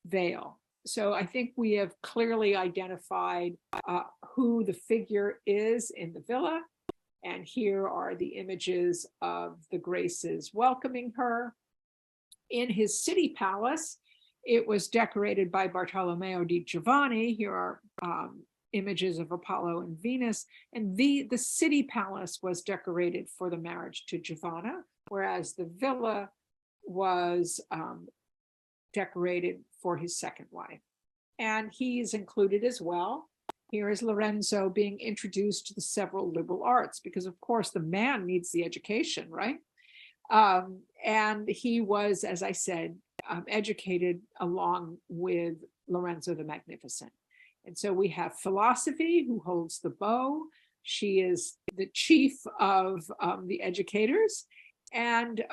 veil. So I think we have clearly identified who the figure is in the villa. And here are the images of the Graces welcoming her. In his city palace, it was decorated by Bartolomeo di Giovanni. Here are images of Apollo and Venus. And the city palace was decorated for the marriage to Giovanna, whereas the villa was decorated for his second wife. And he is included as well. Here is Lorenzo being introduced to the several liberal arts, because of course the man needs the education, right? And he was, as I said, educated along with Lorenzo the Magnificent. And so we have philosophy, who holds the bow. She is the chief of the educators, and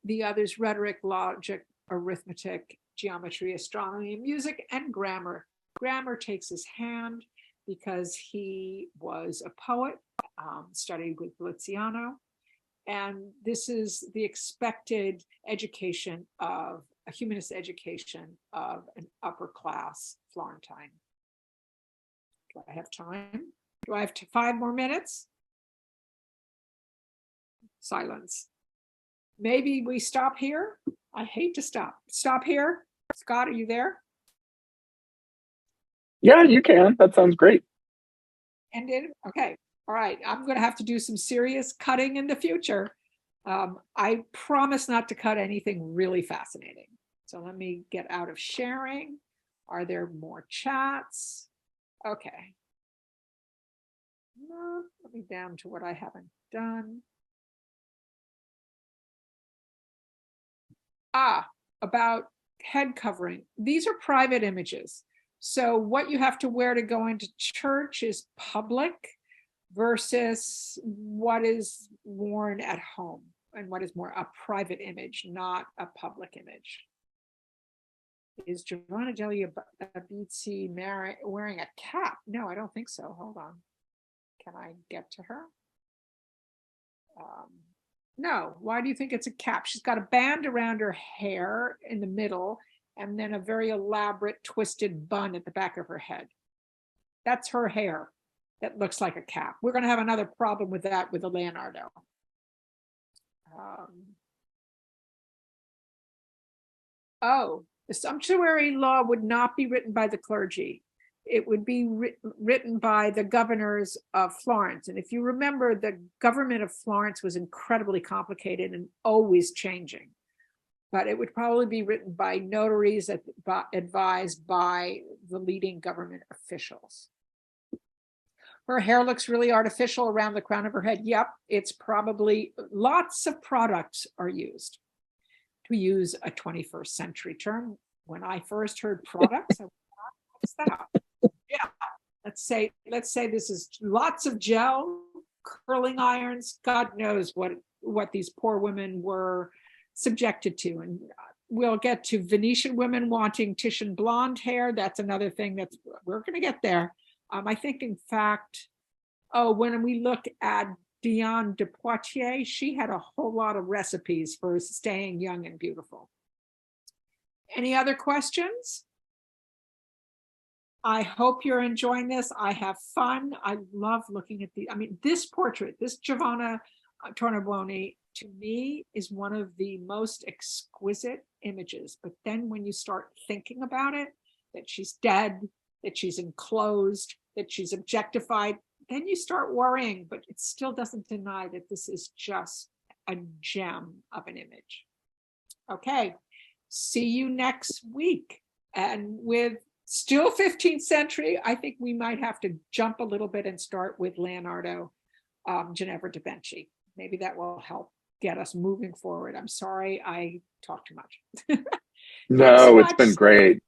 the others, rhetoric, logic, arithmetic, geometry, astronomy, music, and grammar. Grammar takes his hand because he was a poet, studied with Poliziano. And this is the expected education of a humanist education of an upper class Florentine. Do I have time? Do I have 5 more minutes? Silence. Maybe we stop here. I hate to stop. Stop here. Scott, are you there? Yeah, you can. That sounds great. Ended? Okay. All right. I'm going to have to do some serious cutting in the future. I promise not to cut anything really fascinating. So let me get out of sharing. Are there more chats? Okay. No, let me down to what I haven't done. About head covering. These are private images. So what you have to wear to go into church is public versus what is worn at home, and what is more a private image, not a public image. Is Giovanna Gelli Abizzi wearing a cap? No, I don't think so. Hold on. Can I get to her? No. Why do you think it's a cap? She's got a band around her hair in the middle and then a very elaborate twisted bun at the back of her head. That's her hair. That looks like a cap. We're going to have another problem with that with the Leonardo. The sumptuary law would not be written by the clergy. It would be written by the governors of Florence. And if you remember, the government of Florence was incredibly complicated and always changing. But it would probably be written by notaries advised by the leading government officials. Her hair looks really artificial around the crown of her head. Yep, it's probably lots of products are used. To use a 21st century term, when I first heard products, I went, what's that? Yeah, let's say this is lots of gel, curling irons. God knows what these poor women were subjected to. And we'll get to Venetian women wanting Titian blonde hair. That's another thing we're going to get there. I think, in fact, when we look at Diane de Poitiers, she had a whole lot of recipes for staying young and beautiful. Any other questions? I hope you're enjoying this. I have fun. I love looking at this portrait, this Giovanna Tornabuoni, to me is one of the most exquisite images. But then when you start thinking about it, that she's dead, that she's enclosed, that she's objectified, then you start worrying, but it still doesn't deny that this is just a gem of an image. Okay, see you next week. And with still 15th century, I think we might have to jump a little bit and start with Leonardo Ginevra da Benci. Maybe that will help get us moving forward. I'm sorry I talked too much. No, it's been great.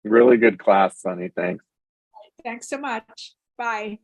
Really good class, Sunny. Thanks. Thanks so much. Bye.